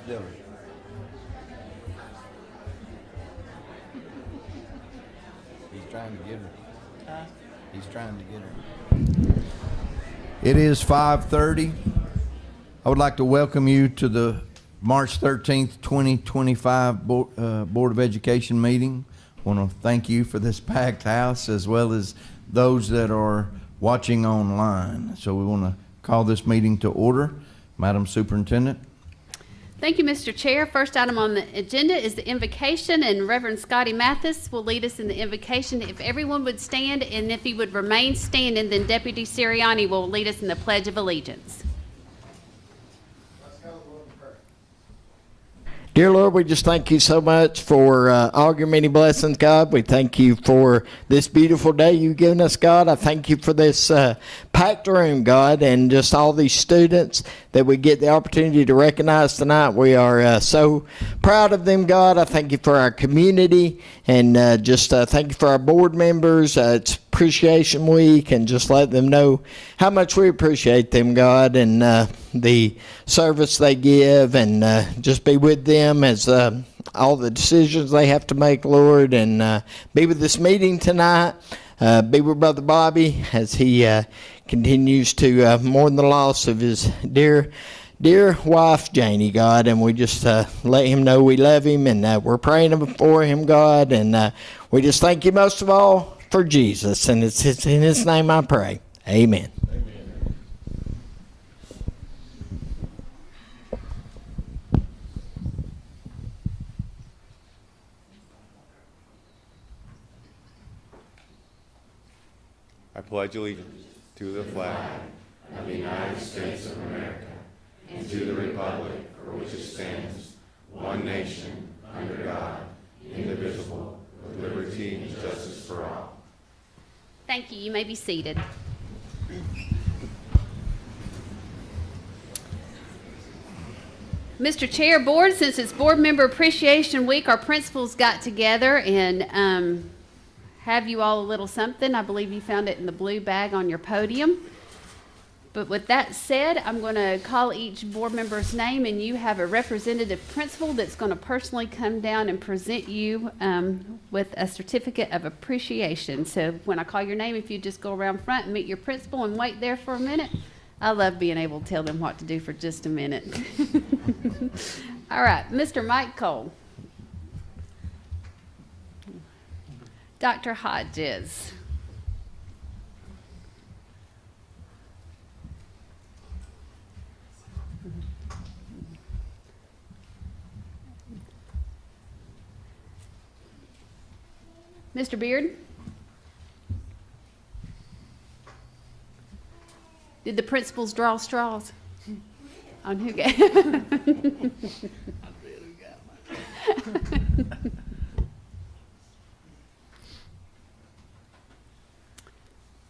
Dillard. He's trying to get her. He's trying to get her. It is 5:30. I would like to welcome you to the March 13th, 2025 Board of Education meeting. I want to thank you for this packed house as well as those that are watching online. So we want to call this meeting to order. Madam Superintendent. Thank you, Mr. Chair. First item on the agenda is the invocation, and Reverend Scotty Mathis will lead us in the invocation. If everyone would stand, and if he would remain standing, then Deputy Sirianni will lead us in the Pledge of Allegiance. Dear Lord, we just thank you so much for all your many blessings, God. We thank you for this beautiful day you've given us, God. I thank you for this packed room, God, and just all these students that we get the opportunity to recognize tonight. We are so proud of them, God. I thank you for our community, and just thank you for our board members. It's Appreciation Week, and just let them know how much we appreciate them, God, and the service they give, and just be with them as all the decisions they have to make, Lord, and be with this meeting tonight. Be with Brother Bobby as he continues to mourn the loss of his dear wife, Janie, God, and we just let him know we love him, and we're praying for him, God, and we just thank you most of all for Jesus, and it's in his name I pray. Amen. I pledge allegiance to the flag of the United States of America and to the republic for which it stands, one nation, under God, indivisible, with liberty and justice for all. Thank you. You may be seated. Mr. Chair, Board, since it's Board Member Appreciation Week, our principals got together and have you all a little something. I believe you found it in the blue bag on your podium. But with that said, I'm going to call each board member's name, and you have a representative principal that's going to personally come down and present you with a certificate of appreciation. So when I call your name, if you just go around front and meet your principal and wait there for a minute. I love being able to tell them what to do for just a minute. All right, Mr. Mike Cole. Dr. Hodges. Mr. Beard? Did the principals draw straws? On who got?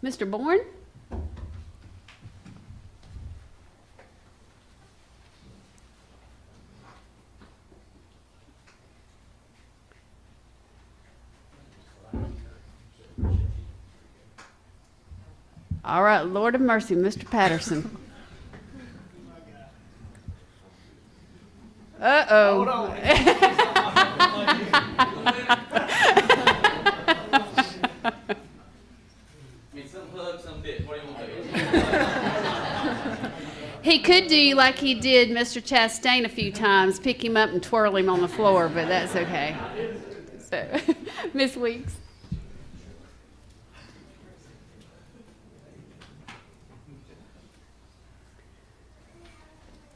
Mr. Bourne? All right, Lord of mercy, Mr. Patterson. Uh-oh. Some hug, some dip. What do you want to do? He could do like he did Mr. Chastain a few times, pick him up and twirl him on the floor, but that's okay. So, Miss Weeks.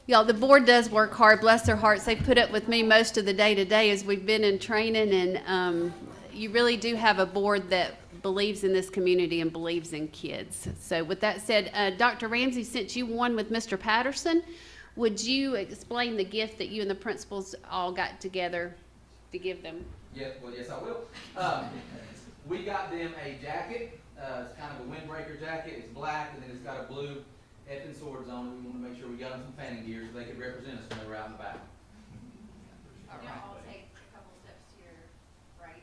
Y'all, the board does work hard, bless their hearts. They put up with me most of the day today as we've been in training, and you really do have a board that believes in this community and believes in kids. So with that said, Dr. Ramsey, since you won with Mr. Patterson, would you explain the gift that you and the principals all got together to give them? Yes, I will. We got them a jacket. It's kind of a windbreaker jacket. It's black, and then it's got a blue effing swords on it. We want to make sure we got them some Fannin gear so they could represent us when they were out in the back. All right. I'll take a couple steps to your right.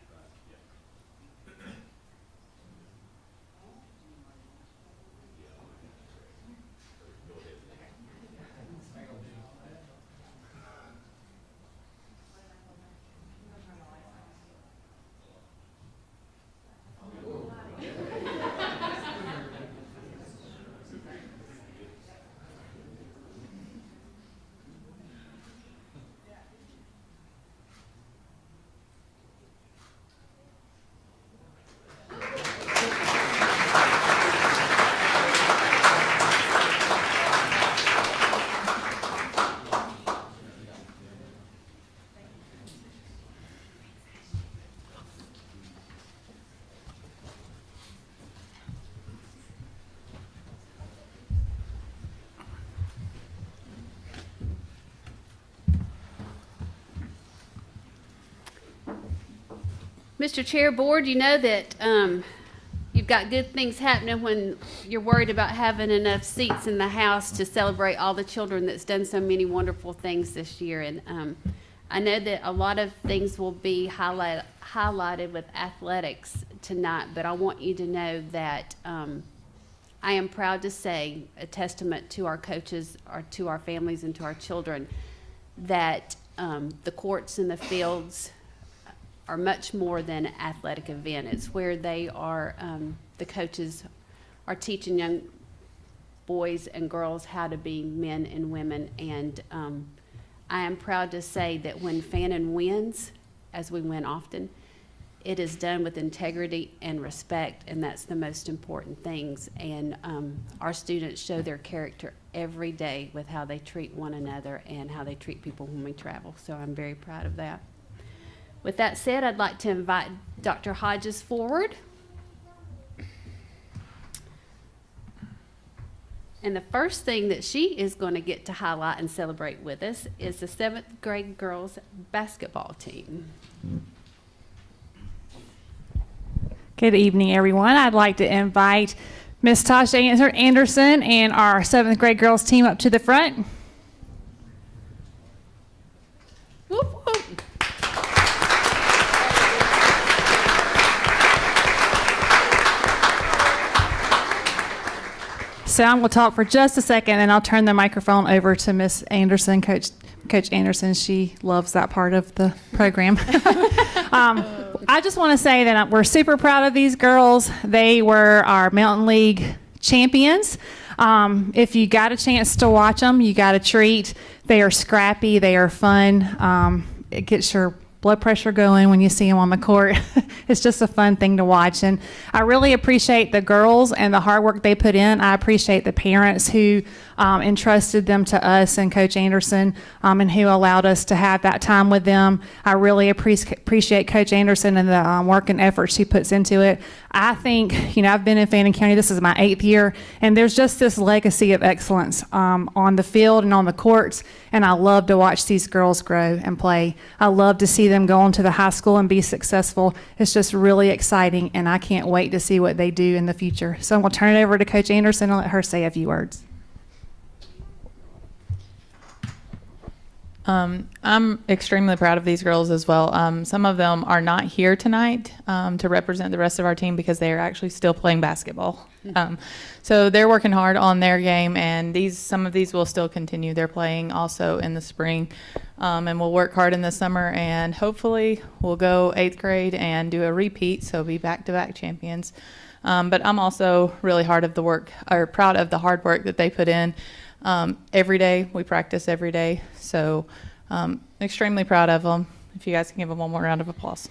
Mr. Chair, Board, you know that you've got good things happening when you're worried about having enough seats in the House to celebrate all the children that's done so many wonderful things this year. And I know that a lot of things will be highlighted with athletics tonight, but I want you to know that I am proud to say, a testament to our coaches, or to our families, and to our children, that the courts and the fields are much more than an athletic event. It's where they are, the coaches are teaching young boys and girls how to be men and women. And I am proud to say that when Fannin wins, as we win often, it is done with integrity and respect, and that's the most important things. And our students show their character every day with how they treat one another and how they treat people when we travel. So I'm very proud of that. With that said, I'd like to invite Dr. Hodges forward. And the first thing that she is going to get to highlight and celebrate with us is the 7th grade girls basketball team. Good evening, everyone. I'd like to invite Miss Tasha Anderson and our 7th grade girls team up to the front. Whoop, whoop. So I'm going to talk for just a second, and I'll turn the microphone over to Miss Anderson, Coach Anderson. She loves that part of the program. I just want to say that we're super proud of these girls. They were our Mountain League champions. If you got a chance to watch them, you got a treat. They are scrappy. They are fun. It gets your blood pressure going when you see them on the court. It's just a fun thing to watch. And I really appreciate the girls and the hard work they put in. I appreciate the parents who entrusted them to us and Coach Anderson, and who allowed us to have that time with them. I really appreciate Coach Anderson and the work and effort she puts into it. I think, I've been in Fannin County, this is my 8th year, and there's just this legacy of excellence on the field and on the courts, and I love to watch these girls grow and play. I love to see them go on to the high school and be successful. It's just really exciting, and I can't wait to see what they do in the future. So I'm going to turn it over to Coach Anderson and let her say a few words. I'm extremely proud of these girls as well. Some of them are not here tonight to represent the rest of our team because they are actually still playing basketball. So they're working hard on their game, and some of these will still continue. They're playing also in the spring, and we'll work hard in the summer, and hopefully we'll go 8th grade and do a repeat, so be back-to-back champions. But I'm also really proud of the hard work that they put in. Every day, we practice every day, so extremely proud of them. If you guys can give them one more round of applause.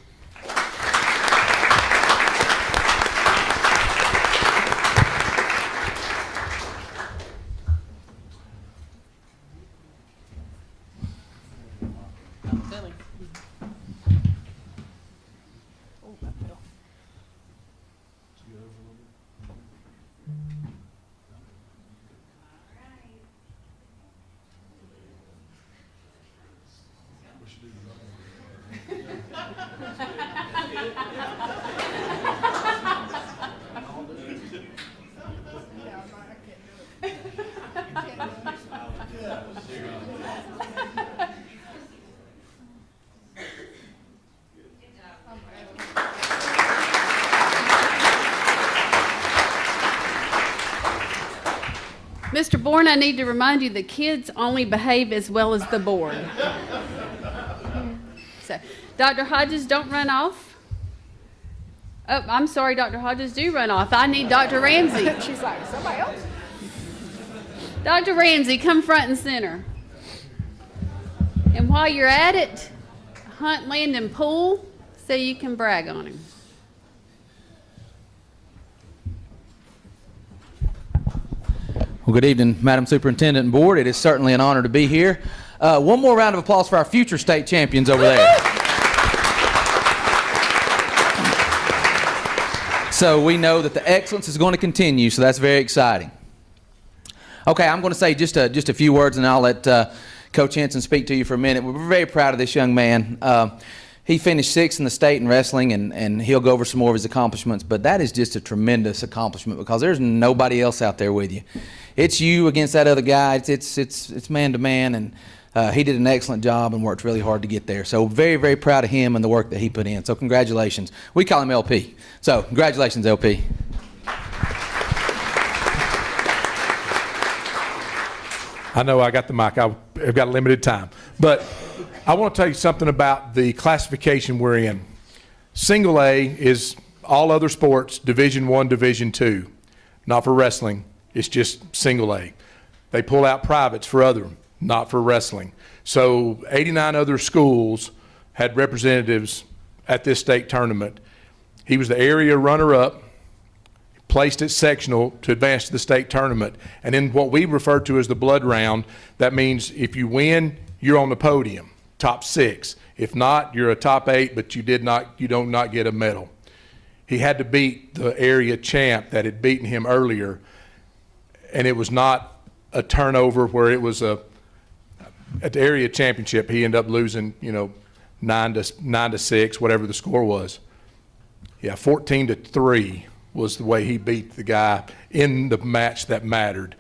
Mr. Bourne, I need to remind you the kids only behave as well as the board. So, Dr. Hodges, don't run off. Oh, I'm sorry, Dr. Hodges, do run off. I need Dr. Ramsey. She's like, somebody else? Dr. Ramsey, come front and center. And while you're at it, hunt Landon Poole so you can brag on him. Well, good evening, Madam Superintendent and Board. It is certainly an honor to be here. One more round of applause for our future state champions over there. So we know that the excellence is going to continue, so that's very exciting. Okay, I'm going to say just a few words, and I'll let Coach Henson speak to you for a minute. We're very proud of this young man. He finished sixth in the state in wrestling, and he'll go over some more of his accomplishments. But that is just a tremendous accomplishment because there's nobody else out there with you. It's you against that other guy. It's man to man, and he did an excellent job and worked really hard to get there. So very, very proud of him and the work that he put in. So congratulations. We call him LP. So congratulations, LP. I know I got the mic. I've got limited time. But I want to tell you something about the classification we're in. Single A is all other sports, Division I, Division II. Not for wrestling. It's just single A. They pull out privates for other, not for wrestling. So 89 other schools had representatives at this state tournament. He was the area runner-up, placed at sectional to advance to the state tournament. And in what we refer to as the blood round, that means if you win, you're on the podium, top 6. If not, you're a top 8, but you don't not get a medal. He had to beat the area champ that had beaten him earlier, and it was not a turnover where it was at the area championship, he ended up losing, 9 to 6, whatever the score was. Yeah, 14-3 was the way he beat the guy in the match that mattered.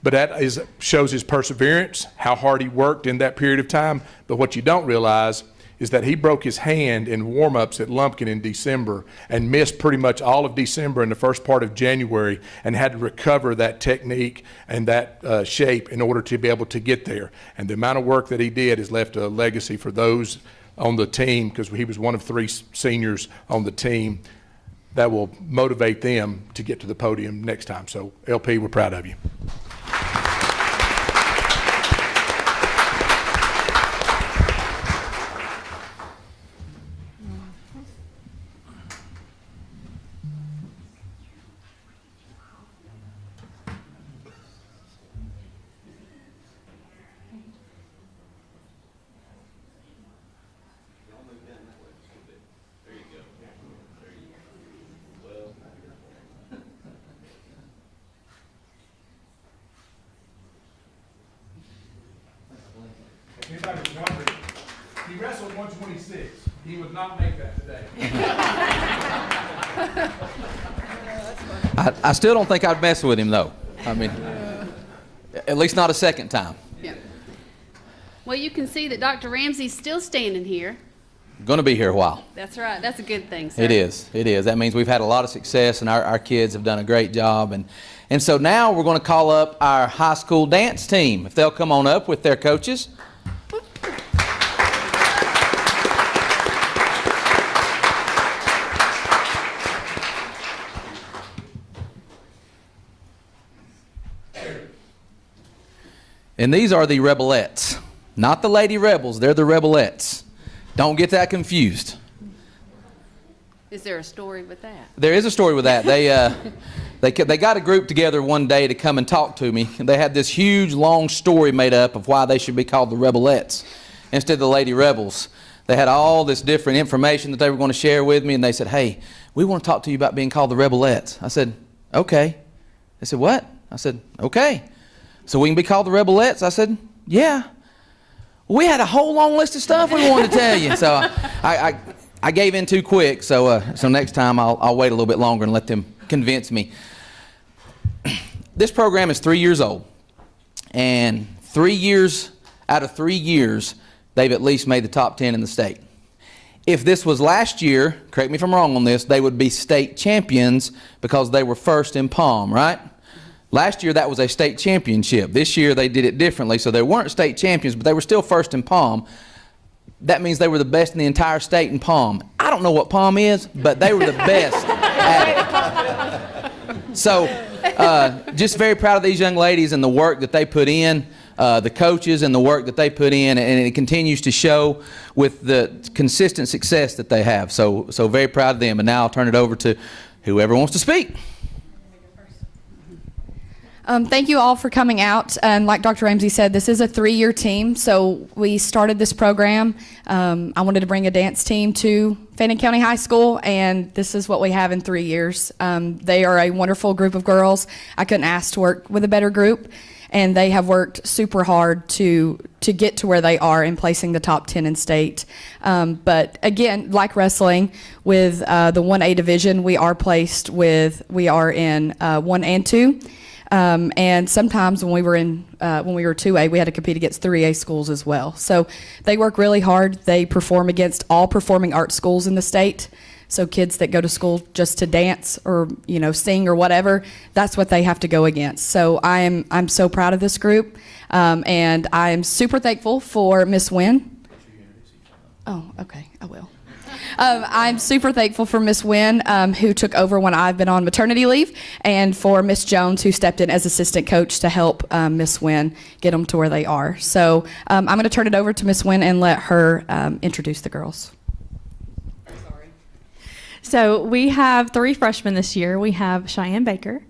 But that shows his perseverance, how hard he worked in that period of time. But what you don't realize is that he broke his hand in warm-ups at Lumpkin in December and missed pretty much all of December and the first part of January and had to recover that technique and that shape in order to be able to get there. And the amount of work that he did has left a legacy for those on the team, because he was one of 3 seniors on the team, that will motivate them to get to the podium next time. So, LP, we're proud of you. Anybody was wondering, he wrestled 126. He would not make that today. I still don't think I'd mess with him, though. I mean, at least not a second time. Yeah. Well, you can see that Dr. Ramsey's still standing here. Going to be here a while. That's right. That's a good thing, sir. It is. It is. That means we've had a lot of success, and our kids have done a great job. And so now we're going to call up our high school dance team. If they'll come on up with their coaches. And these are the Rebelettes. Not the Lady Rebels, they're the Rebelettes. Don't get that confused. Is there a story with that? There is a story with that. They got a group together one day to come and talk to me. They had this huge, long story made up of why they should be called the Rebelettes instead of the Lady Rebels. They had all this different information that they were going to share with me, and they said, "Hey, we want to talk to you about being called the Rebelettes." I said, "Okay." They said, "What?" I said, "Okay. So we can be called the Rebelettes?" I said, "Yeah." We had a whole long list of stuff we wanted to tell you. So I gave in too quick. So next time I'll wait a little bit longer and let them convince me. This program is 3 years old. And 3 years out of 3 years, they've at least made the top 10 in the state. If this was last year, correct me if I'm wrong on this, they would be state champions because they were first in Palm, right? Last year, that was a state championship. This year, they did it differently, so they weren't state champions, but they were still first in Palm. That means they were the best in the entire state in Palm. I don't know what Palm is, but they were the best at it. So, just very proud of these young ladies and the work that they put in, the coaches and the work that they put in, and it continues to show with the consistent success that they have. So very proud of them. And now I'll turn it over to whoever wants to speak. Thank you all for coming out. Like Dr. Ramsey said, this is a 3-year team, so we started this program. I wanted to bring a dance team to Fannin County High School, and this is what we have in 3 years. They are a wonderful group of girls. I couldn't ask to work with a better group, and they have worked super hard to get to where they are in placing the top 10 in state. But again, like wrestling, with the 1A division, we are in 1 and 2. And sometimes when we were 2A, we had to compete against 3A schools as well. So they work really hard. They perform against all performing arts schools in the state. So kids that go to school just to dance or sing or whatever, that's what they have to go against. So I'm so proud of this group, and I am super thankful for Miss Wynn. Oh, okay, I will. I'm super thankful for Miss Wynn, who took over when I've been on maternity leave, and for Miss Jones, who stepped in as assistant coach to help Miss Wynn get them to where they are. So I'm going to turn it over to Miss Wynn and let her introduce the girls. So we have 3 freshmen this year. We have Cheyenne Baker,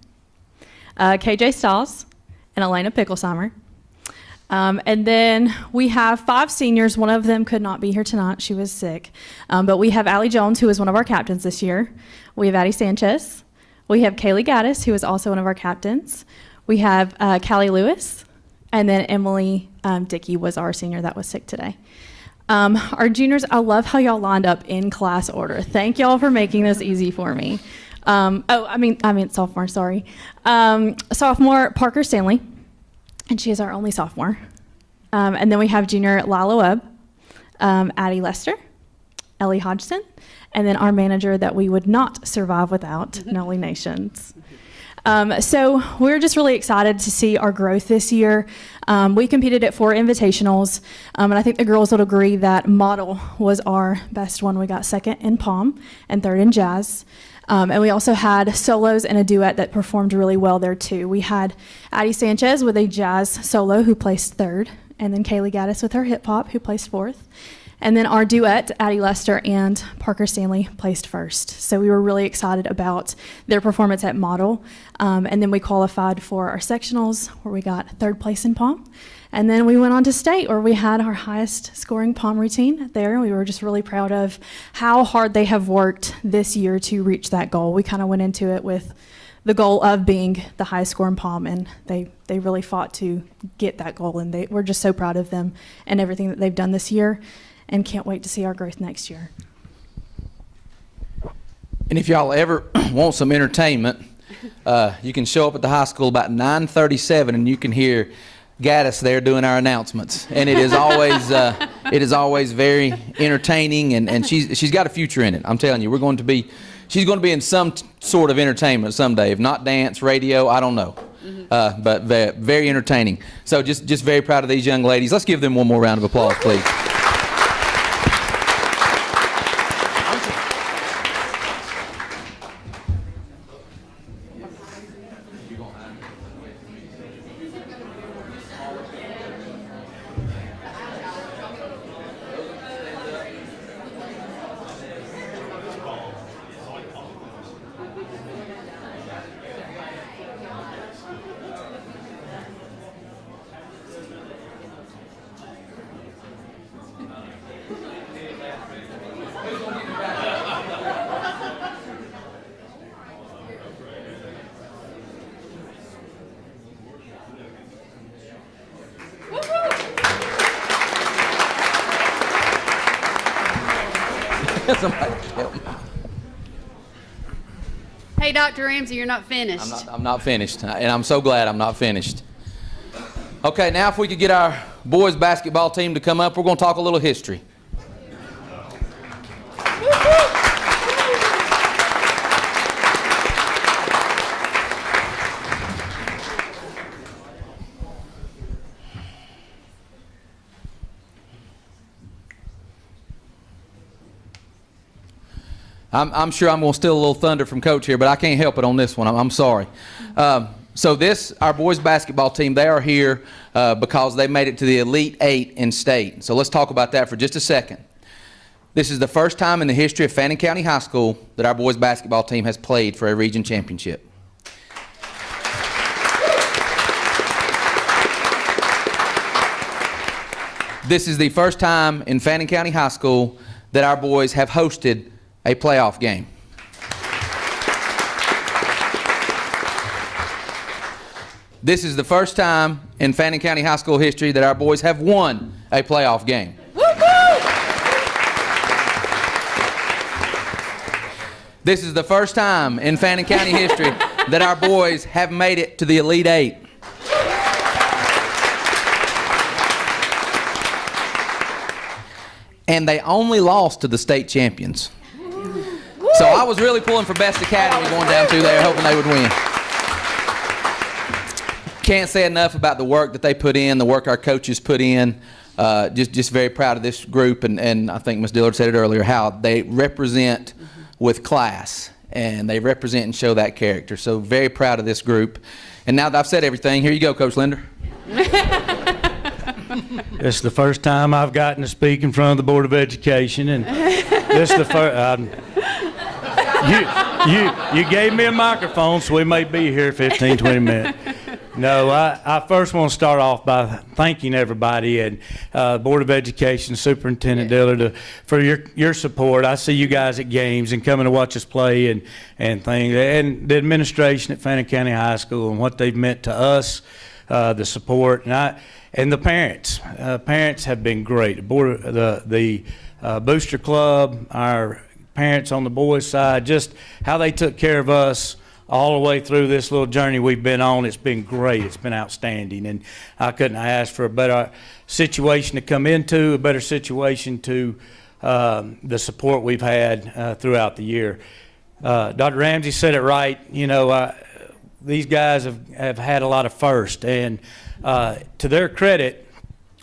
KJ Stalls, and Elena Picklesheimer. And then we have 5 seniors. One of them could not be here tonight. She was sick. But we have Allie Jones, who is one of our captains this year. We have Addie Sanchez. We have Kaylee Gaddis, who is also one of our captains. We have Callie Lewis. And then Emily Dickey was our senior that was sick today. Our juniors, I love how y'all lined up in class order. Thank y'all for making this easy for me. I meant sophomore, sorry. Sophomore, Parker Stanley. And she is our only sophomore. And then we have junior Lila Webb, Addie Lester, Ellie Hodgson, and then our manager that we would not survive without, Nellie Nations. So we're just really excited to see our growth this year. We competed at 4 invitationals, and I think the girls would agree that model was our best one. We got 2nd in pom and 3rd in jazz. And we also had solos and a duet that performed really well there too. We had Addie Sanchez with a jazz solo who placed 3rd, and then Kaylee Gaddis with her hip hop who placed 4th. And then our duet, Addie Lester and Parker Stanley, placed 1st. So we were really excited about their performance at model. And then we qualified for our sectionals where we got 3rd place in pom. And then we went on to state where we had our highest scoring pom routine there. We were just really proud of how hard they have worked this year to reach that goal. We kind of went into it with the goal of being the highest scoring pom, and they really fought to get that goal. And we're just so proud of them and everything that they've done this year, and can't wait to see our growth next year. And if y'all ever want some entertainment, you can show up at the high school about 9:37 and you can hear Gaddis there doing our announcements. And it is always very entertaining, and she's got a future in it. I'm telling you, she's going to be in some sort of entertainment someday. If not dance, radio, I don't know. But very entertaining. So just very proud of these young ladies. Let's give them one more round of applause, please. Somebody help me. Hey, Dr. Ramsey, you're not finished. I'm not finished, and I'm so glad I'm not finished. Okay, now if we could get our boys basketball team to come up, we're going to talk a little history. I'm sure I'm going to steal a little thunder from Coach here, but I can't help it on this one. I'm sorry. So our boys basketball team, they are here because they made it to the Elite 8 in state. So let's talk about that for just a second. This is the first time in the history of Fannin County High School that our boys basketball team has played for a region championship. This is the first time in Fannin County High School that our boys have hosted a playoff game. This is the first time in Fannin County High School history that our boys have won a playoff game. This is the first time in Fannin County history that our boys have made it to the Elite Eight. And they only lost to the state champions. So I was really pulling for Best Academy going down through there, hoping they would win. Can't say enough about the work that they put in, the work our coaches put in. Just very proud of this group, and I think Ms. Dillard said it earlier, how they represent with class, and they represent and show that character. So very proud of this group. And now that I've said everything, here you go, Coach Linder. This is the first time I've gotten to speak in front of the Board of Education, and this is the first. You gave me a microphone, so we may be here 15, 20 minutes. No, I first want to start off by thanking everybody and Board of Education, Superintendent Dillard, for your support. I see you guys at games and coming to watch us play and things, and the administration at Fannin County High School and what they've meant to us, the support, and the parents. Parents have been great. The Booster Club, our parents on the boys' side, just how they took care of us all the way through this little journey we've been on. It's been great. It's been outstanding. And I couldn't ask for a better situation to come into, a better situation to the support we've had throughout the year. Dr. Ramsey said it right. You know, these guys have had a lot of first. And to their credit,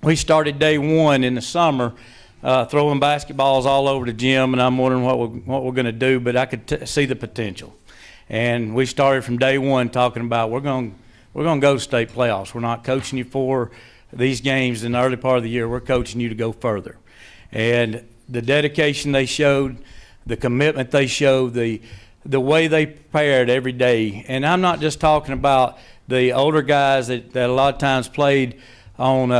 we started day one in the summer throwing basketballs all over the gym, and I'm wondering what we're going to do, but I could see the potential. And we started from day one talking about we're going to go to state playoffs. We're not coaching you for these games in the early part of the year. We're coaching you to go further. And the dedication they showed, the commitment they showed, the way they prepared every day. And I'm not just talking about the older guys that a lot of times played on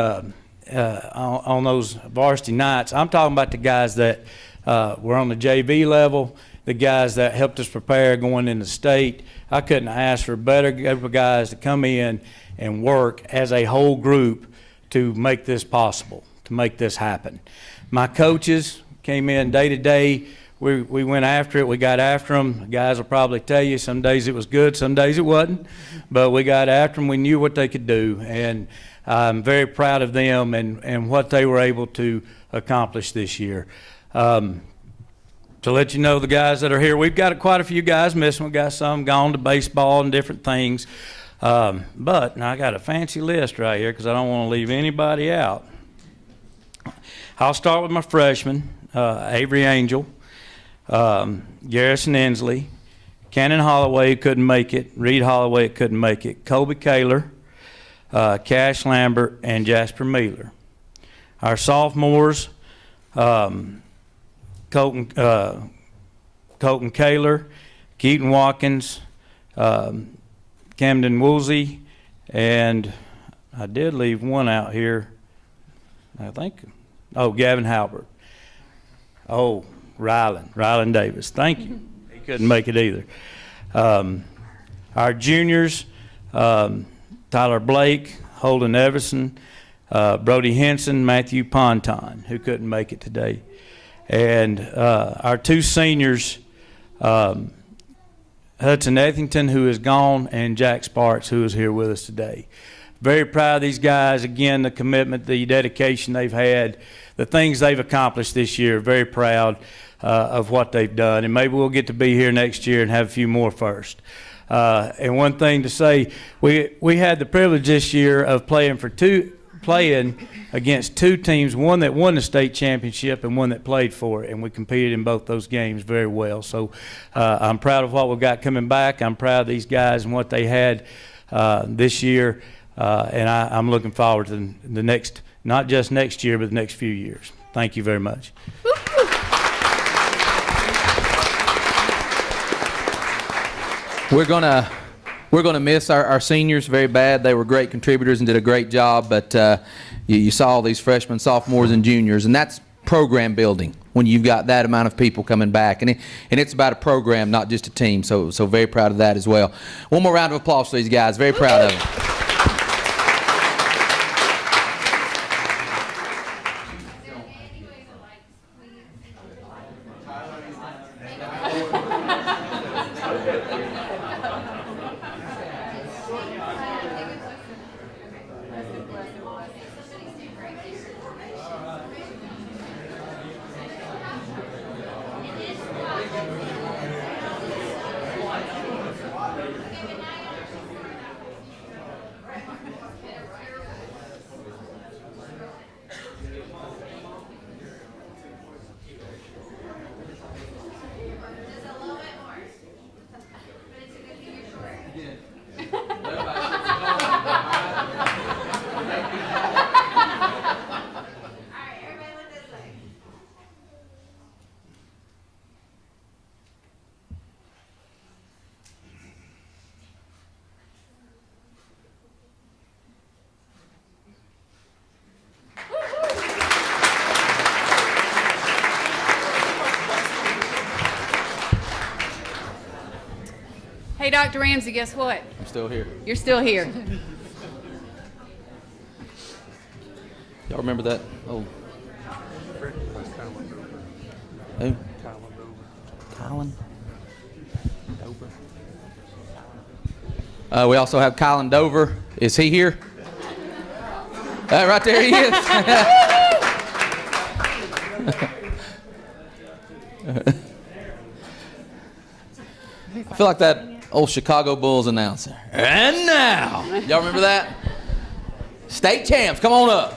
those varsity nights. I'm talking about the guys that were on the JV level, the guys that helped us prepare going into state. I couldn't ask for a better group of guys to come in and work as a whole group to make this possible, to make this happen. My coaches came in day to day. We went after it. We got after them. The guys will probably tell you some days it was good, some days it wasn't. But we got after them. We knew what they could do. And I'm very proud of them and what they were able to accomplish this year. To let you know, the guys that are here, we've got quite a few guys missing. We've got some gone to baseball and different things. But now I got a fancy list right here because I don't want to leave anybody out. I'll start with my freshmen, Avery Angel, Garrison Inslee, Cannon Holloway couldn't make it, Reed Holloway couldn't make it, Kobe Kaler, Cash Lambert, and Jasper Mealer. Our sophomores, Colton Kaler, Keaton Watkins, Camden Woolsey, and I did leave one out here, I think. Oh, Gavin Halbert. Oh, Rylan Davis. Thank you. He couldn't make it either. Our juniors, Tyler Blake, Holden Everson, Brody Henson, Matthew Ponton, who couldn't make it today. And our two seniors, Hudson Ethington, who is gone, and Jack Sparks, who is here with us today. Very proud of these guys. Again, the commitment, the dedication they've had, the things they've accomplished this year. Very proud of what they've done. And maybe we'll get to be here next year and have a few more first. And one thing to say, we had the privilege this year of playing against two teams, one that won the state championship and one that played for it, and we competed in both those games very well. So I'm proud of what we've got coming back. I'm proud of these guys and what they had this year, and I'm looking forward to the next, not just next year, but the next few years. Thank you very much. We're gonna miss our seniors very bad. They were great contributors and did a great job, but you saw all these freshmen, sophomores, and juniors, and that's program building when you've got that amount of people coming back. And it's about a program, not just a team, so very proud of that as well. One more round of applause for these guys. Very proud of them. Hey, Dr. Ramsey, guess what? I'm still here. You're still here. Y'all remember that old? Who? Colin Dover. We also have Colin Dover. Is he here? Right there he is. I feel like that old Chicago Bulls announcer. And now, y'all remember that? State champs, come on up.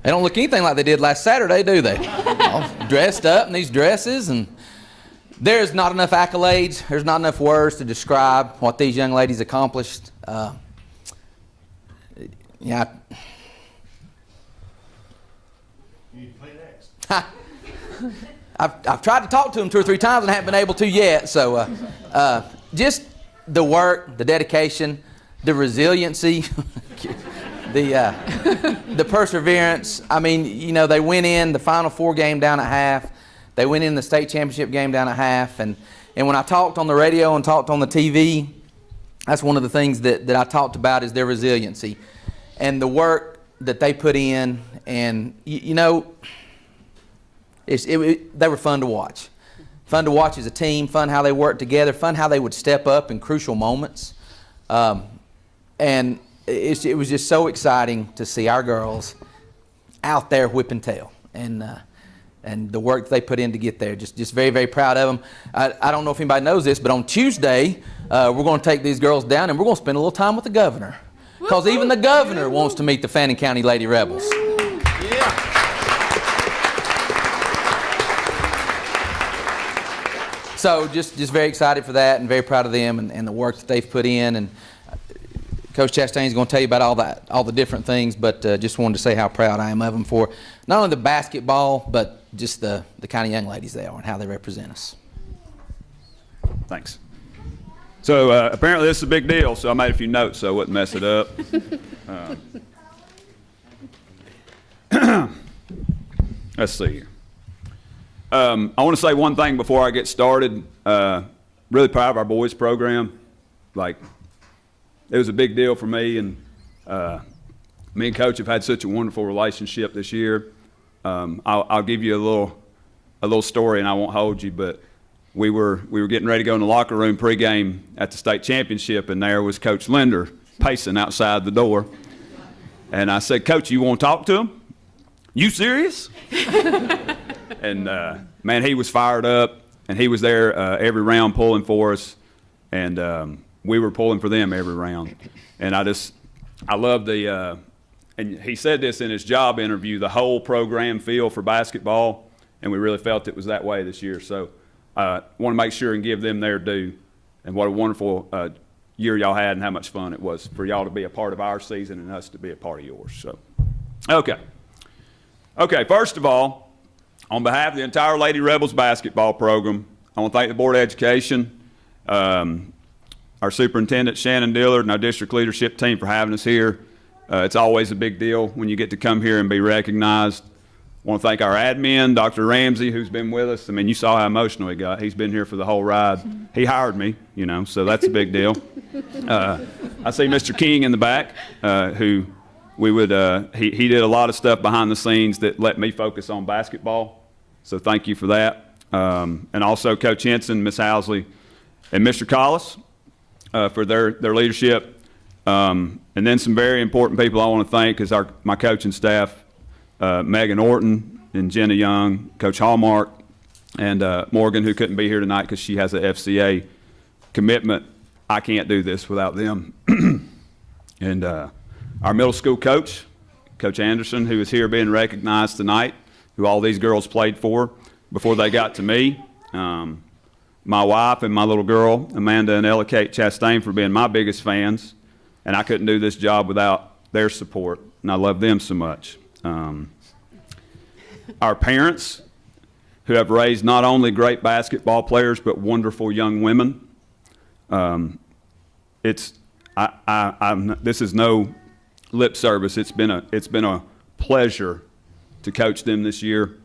They don't look anything like they did last Saturday, do they? All dressed up in these dresses, and there's not enough accolades. There's not enough words to describe what these young ladies accomplished. Yeah. You play next. I've tried to talk to them 2 or 3 times and haven't been able to yet. So just the work, the dedication, the resiliency. The perseverance. I mean, you know, they went in the Final Four game down at half. They went in the state championship game down at half. And when I talked on the radio and talked on the TV, that's one of the things that I talked about is their resiliency and the work that they put in. And, you know, they were fun to watch. Fun to watch as a team, fun how they worked together, fun how they would step up in crucial moments. And it was just so exciting to see our girls out there whipping tail, and the work that they put in to get there. Just very, very proud of them. I don't know if anybody knows this, but on Tuesday we're going to take these girls down and we're going to spend a little time with the governor, because even the governor wants to meet the Fannin County Lady Rebels. Yeah. So just very excited for that, and very proud of them and the work that they've put in. And Coach Chastain's going to tell you about all the different things, but just wanted to say how proud I am of them for not only the basketball, but just the kind of young ladies they are and how they represent us. Thanks. So apparently this is a big deal, so I made a few notes so I wouldn't mess it up. Let's see here. I want to say one thing before I get started. Really proud of our boys program. It was a big deal for me, and me and Coach have had such a wonderful relationship this year. I'll give you a little story, and I won't hold you, but we were getting ready to go in the locker room pregame at the state championship, and there was Coach Linder pacing outside the door. And I said, "Coach, you want to talk to him? You serious?" And man, he was fired up, and he was there every round pulling for us, and we were pulling for them every round. And I love and he said this in his job interview, the whole program feel for basketball, and we really felt it was that way this year. So I want to make sure and give them their due, and what a wonderful year y'all had and how much fun it was for y'all to be a part of our season and us to be a part of yours. So, okay, first of all, on behalf of the entire Lady Rebels basketball program, I want to thank the Board of Education, our superintendent, Shannon Dillard, and our district leadership team for having us here. It's always a big deal when you get to come here and be recognized. I want to thank our admin, Dr. Ramsey, who's been with us. I mean, you saw how emotional he got. He's been here for the whole ride. He hired me, so that's a big deal. I see Mr. King in the back, who he did a lot of stuff behind the scenes that let me focus on basketball. So thank you for that. And also Coach Henson, Miss Housley, and Mr. Collis. For their leadership. And then some very important people I want to thank is my coaching staff, Megan Orton and Jenna Young, Coach Hallmark, and Morgan, who couldn't be here tonight because she has an FCA commitment. I can't do this without them. And our middle school coach, Coach Anderson, who is here being recognized tonight, who all these girls played for before they got to me. My wife and my little girl, Amanda and Ella Kate Chastain, for being my biggest fans. And I couldn't do this job without their support, and I love them so much. Our parents, who have raised not only great basketball players but wonderful young women. This is no lip service. It's been a pleasure to coach them this year.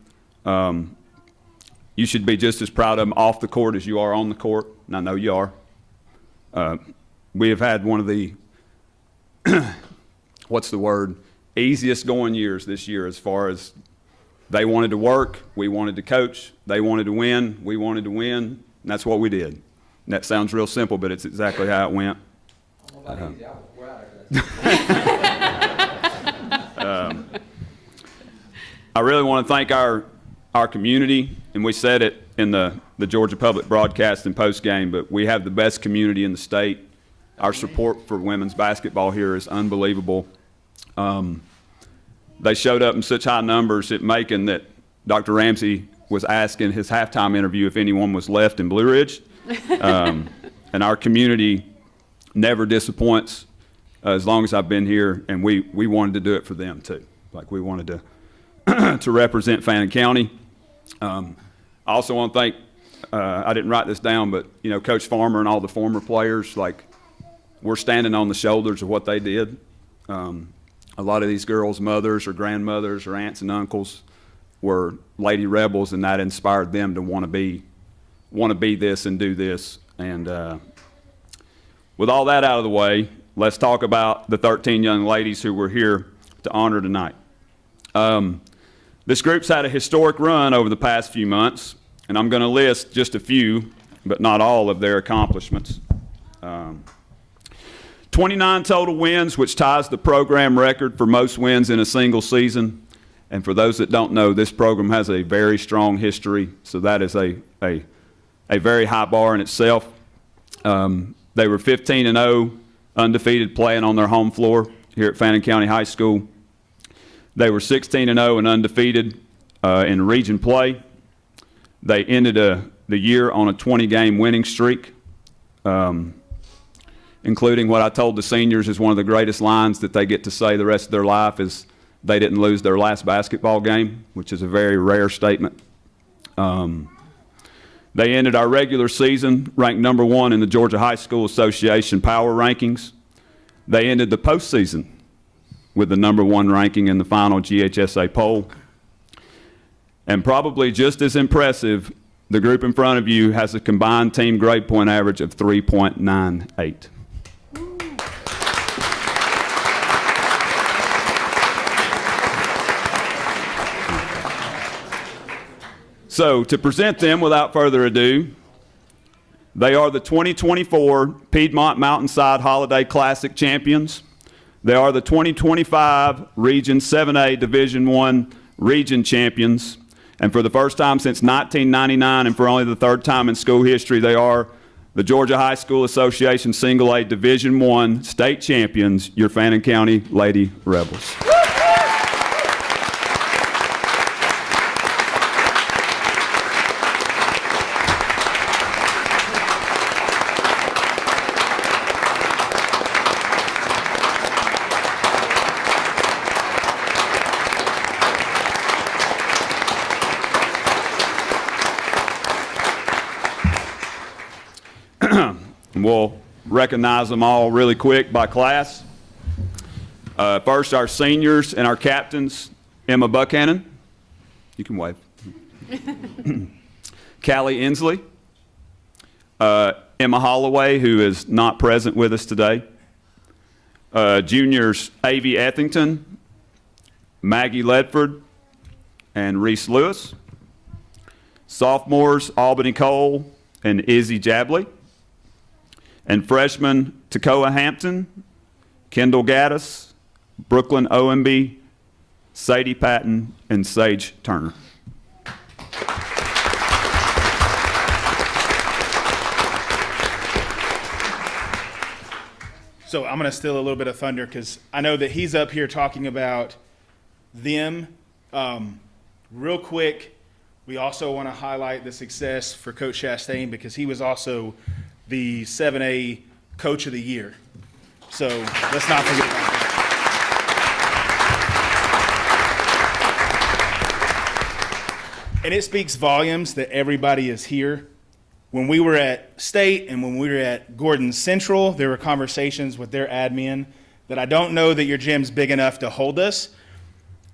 You should be just as proud of them off the court as you are on the court, and I know you are. We have had one of the easiest going years this year, as far as they wanted to work, we wanted to coach, they wanted to win, we wanted to win, and that's what we did. And that sounds real simple, but it's exactly how it went. I really want to thank our community, and we said it in the Georgia Public broadcast and post game, but we have the best community in the state. Our support for women's basketball here is unbelievable. They showed up in such high numbers at Macon that Dr. Ramsey was asked in his halftime interview if anyone was left in Blue Ridge. And our community never disappoints as long as I've been here, and we wanted to do it for them too. Like, we wanted to to represent Fannin County. I also want to thank, I didn't write this down, but Coach Farmer and all the former players. Like, we're standing on the shoulders of what they did. A lot of these girls' mothers or grandmothers or aunts and uncles were Lady Rebels, and that inspired them to want to be this and do this. And with all that out of the way, let's talk about the 13 young ladies who we're here to honor tonight. This group's had a historic run over the past few months, and I'm going to list just a few, but not all of their accomplishments. 29 total wins, which ties the program record for most wins in a single season. And for those that don't know, this program has a very strong history, so that is a very high bar in itself. They were 15-0, undefeated, playing on their home floor here at Fannin County High School. They were 16-0 and undefeated in region play. They ended the year on a 20-game winning streak, including what I told the seniors is one of the greatest lines that they get to say the rest of their life is they didn't lose their last basketball game, which is a very rare statement. They ended our regular season ranked number 1 in the Georgia High School Association Power Rankings. They ended the postseason with the number 1 ranking in the final GHSA poll. And probably just as impressive, the group in front of you has a combined team grade point average of 3.98. So, to present them without further ado, they are the 2024 Piedmont Mountainside Holiday Classic champions. They are the 2025 Region 7A Division I Region champions. And for the first time since 1999, and for only the third time in school history, they are the Georgia High School Association Single A Division I state champions, your Fannin County Lady Rebels. We'll recognize them all really quick by class. First, our seniors and our captains, Emma Buckhannon. You can wave. Callie Inslee. Emma Holloway, who is not present with us today. Juniors, Avie Ethington, Maggie Ledford, and Reese Lewis. Sophomores, Albany Cole and Izzy Jabley. And freshmen, Tacoa Hampton, Kendall Gaddis, Brooklyn Owenby, Sadie Patton, and Sage Turner. So I'm going to steal a little bit of thunder because I know that he's up here talking about them. Real quick, we also want to highlight the success for Coach Chastain because he was also the 7A Coach of the Year. So let's not forget about that. And it speaks volumes that everybody is here. When we were at State and when we were at Gordon Central, there were conversations with their admin that I don't know that your gym's big enough to hold us.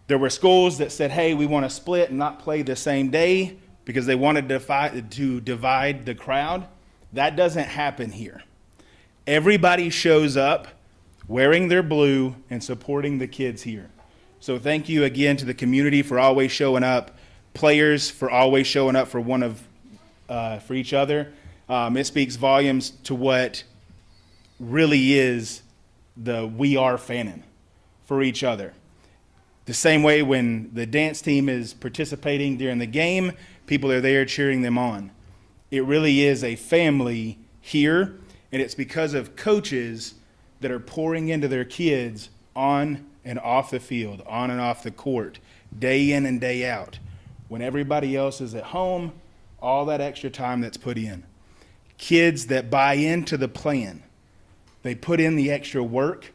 There were schools that said, hey, we want to split and not play the same day because they wanted to divide the crowd. That doesn't happen here. Everybody shows up wearing their blue and supporting the kids here. So thank you again to the community for always showing up, players for always showing up for for each other. It speaks volumes to what really is the We Are Fannin for each other. The same way when the dance team is participating during the game, people are there cheering them on. It really is a family here, and it's because of coaches that are pouring into their kids on and off the field, on and off the court, day in and day out. When everybody else is at home, all that extra time that's put in. Kids that buy into the plan, they put in the extra work.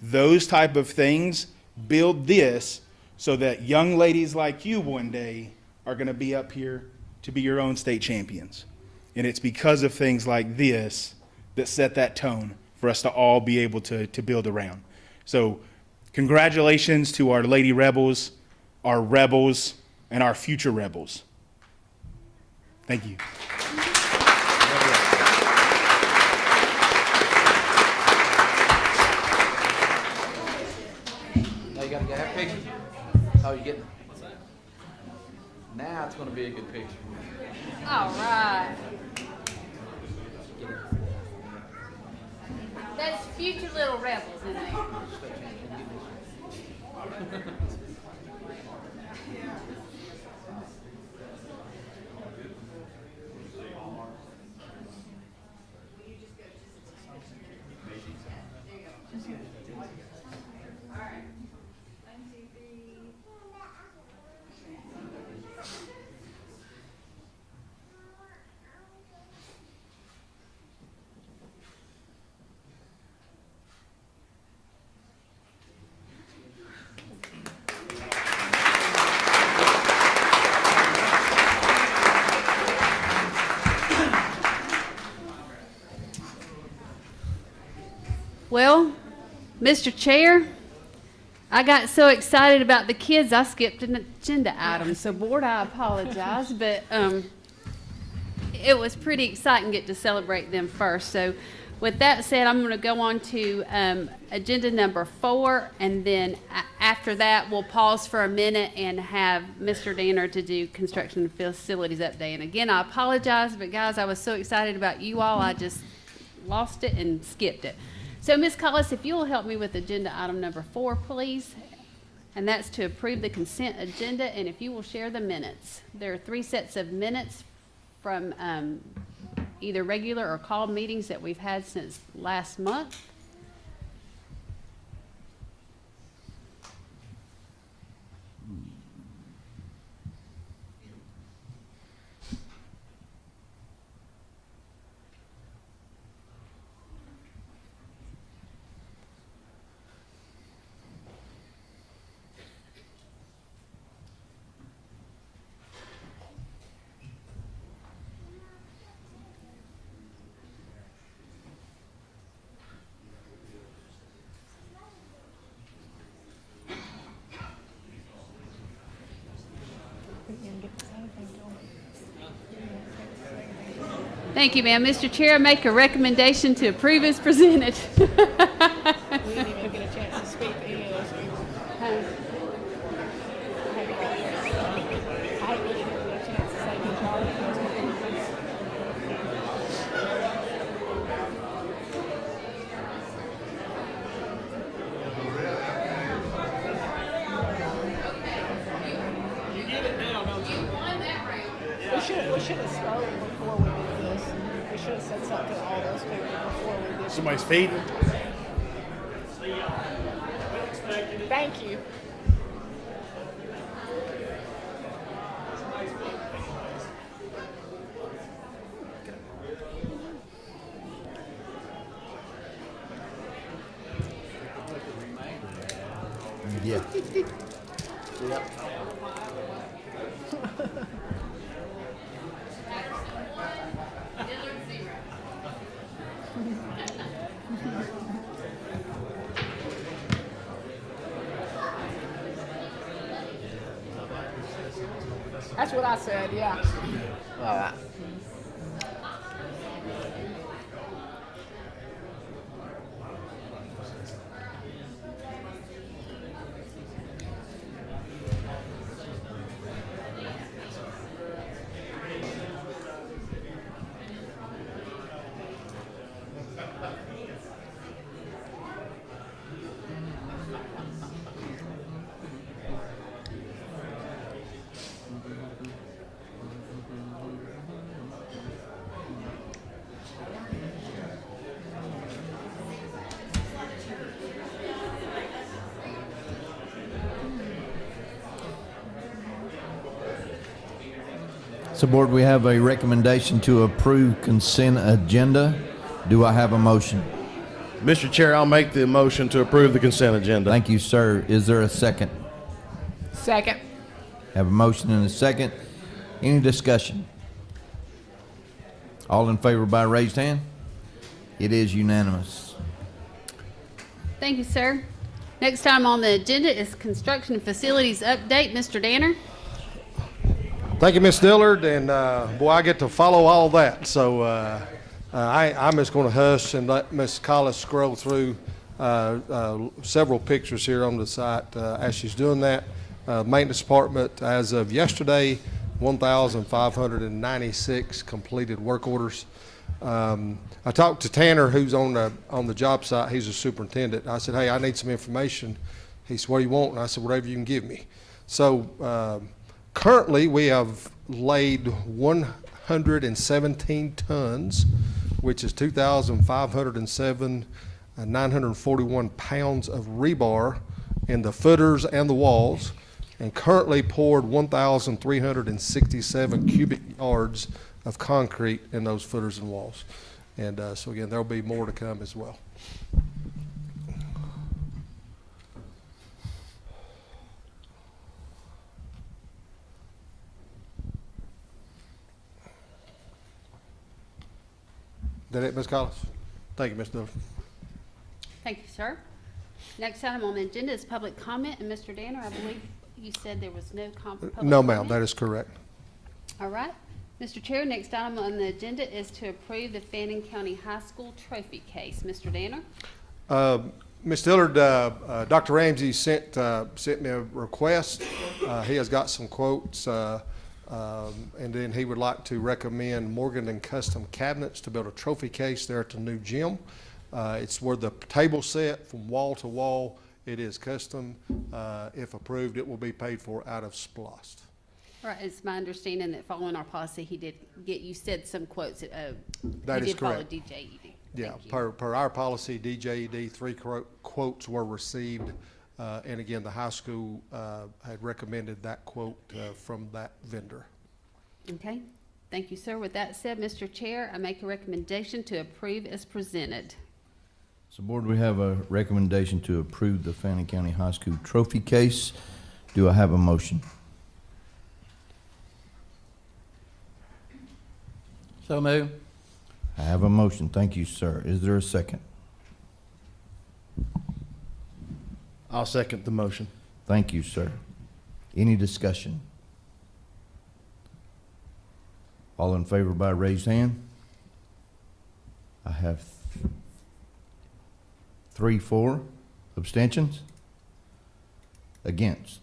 Those type of things build this so that young ladies like you one day are going to be up here to be your own state champions. And it's because of things like this that set that tone for us to all be able to build around. So congratulations to our Lady Rebels, our Rebels, and our future Rebels. Thank you. Now you gotta have a picture. Oh, you getting? Now it's gonna be a good picture. All right. That's future little rebels, isn't it? Well, Mr. Chair, I got so excited about the kids, I skipped an agenda item. So, board, I apologize, but it was pretty exciting to get to celebrate them first. So, with that said, I'm going to go on to agenda number 4, and then after that, we'll pause for a minute and have Mr. Danner to do construction and facilities update. And again, I apologize, but guys, I was so excited about you all, I just lost it and skipped it. So, Ms. Collis, if you will help me with agenda item number 4, please. And that's to approve the consent agenda, and if you will share the minutes. There are 3 sets of minutes from either regular or called meetings that we've had since last month. Thank you, ma'am. Mr. Chair, I make a recommendation to approve as presented. We didn't even get a chance to speak to any of those people. I really didn't get a chance to say good job to those people. You get it now, don't you? You won that round. We should have started before we did this. We should have said something to all those people before we did. Somebody's feeding. Thank you. Yeah. That's what I said, yeah. All right. So, Board, we have a recommendation to approve consent agenda. Do I have a motion? Mr. Chair, I'll make the motion to approve the consent agenda. Thank you, sir. Is there a second? Second. Have a motion and a second. Any discussion? All in favor by raised hand? It is unanimous. Thank you, sir. Next item on the agenda is construction and facilities update. Mr. Danner? Thank you, Ms. Dillard, and boy, I get to follow all that. So I'm just going to hush and let Ms. Collis scroll through several pictures here on the site as she's doing that. Maintenance department, as of yesterday, 1,596 completed work orders. I talked to Tanner, who's on the job site. He's a superintendent. I said, hey, I need some information. He said, what do you want? And I said, whatever you can give me. So currently, we have laid 117 tons, which is 2,507 and 941 pounds of rebar in the footers and the walls, and currently poured 1,367 cubic yards of concrete in those footers and walls. And so again, there'll be more to come as well. That it, Ms. Collis? Thank you, Ms. Dillard. Thank you, sir. Next item on the agenda is public comment, and Mr. Danner, I believe you said there was no public comment? No, ma'am, that is correct. All right. Mr. Chair, next item on the agenda is to approve the Fannin County High School trophy case. Mr. Danner? Ms. Dillard, Dr. Ramsey sent me a request. He has got some quotes, and then he would like to recommend Morgan & Custom Cabinets to build a trophy case there at the new gym. It's where the table set from wall to wall. It is custom. If approved, it will be paid for out of SPLOST. All right, it's my understanding that following our policy, he did get, you said some quotes. That he is did follow correct. DJED. Yeah, Thank you. per our policy, DJED, 3 quotes were received. And again, the high school had recommended that quote from that vendor. Okay, thank you, sir. With that said, Mr. Chair, I make a recommendation to approve as presented. So, Board, we have a recommendation to approve the Fannin County High School trophy case. Do I have a motion? So move. I have a motion. Thank you, sir. Is there a second? I'll second the motion. Thank you, sir. Any discussion? All in favor by raised hand? I have 3, 4. Abstentions? Against?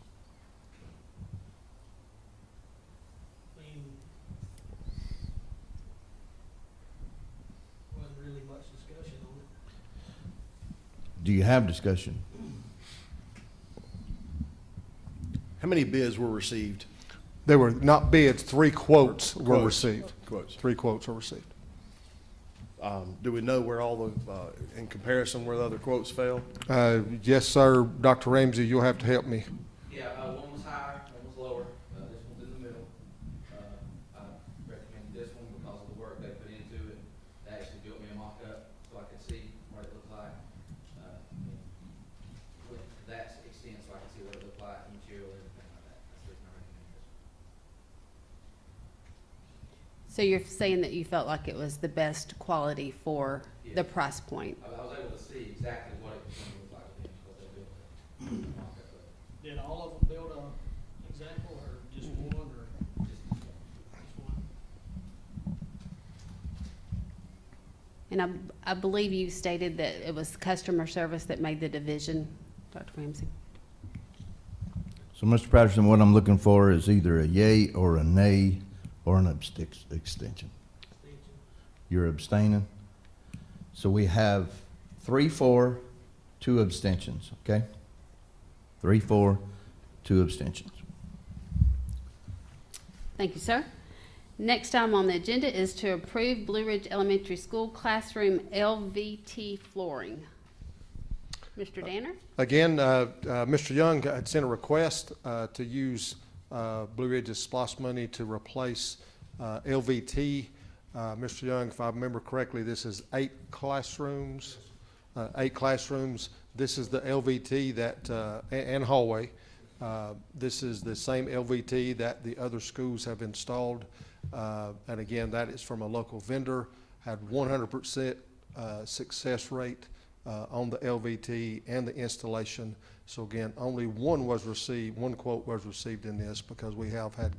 Wasn't really much discussion on it. Do you have discussion? How many bids were received? There were not bids, 3 quotes were Quotes. received. Quotes. 3 quotes were received. Do we know where all the, in comparison, where the other quotes fell? Yes, sir. Dr. Ramsey, you'll have to help me. Yeah, one was higher, one was lower, this one's in the middle. I recommend this one because of the work they put into it. They actually built me a mock-up so I could see what it looked like. With that extent, so I could see what it looked like. about the material or anything like that. That's the reason I recommend this. So you're saying that you felt like it was the best quality for the price point? I was able to see exactly what it was going to look like with them because they built it. Mock-up of it. Did all of them build a example or just one or just one? And I believe you stated that it was customer service that made the division, Dr. Ramsey. So, Mr. Patterson, what I'm looking for is either a yay or a nay or an extension. You're abstaining? So we have 3 for, 2 abstentions, okay? 3 for, 2 abstentions. Thank you, sir. Next item on the agenda is to approve Blue Ridge Elementary School classroom LVT flooring. Mr. Danner? Again, Mr. Young had sent a request to use Blue Ridge's SPOS money to replace LVT. Mr. Young, if I remember correctly, this is 8 classrooms. 8 classrooms. This is the LVT that and hallway. This is the same LVT that the other schools have installed. And again, that is from a local vendor. Had 100% success rate on the LVT and the installation. So again, only one quote was received in this because we have had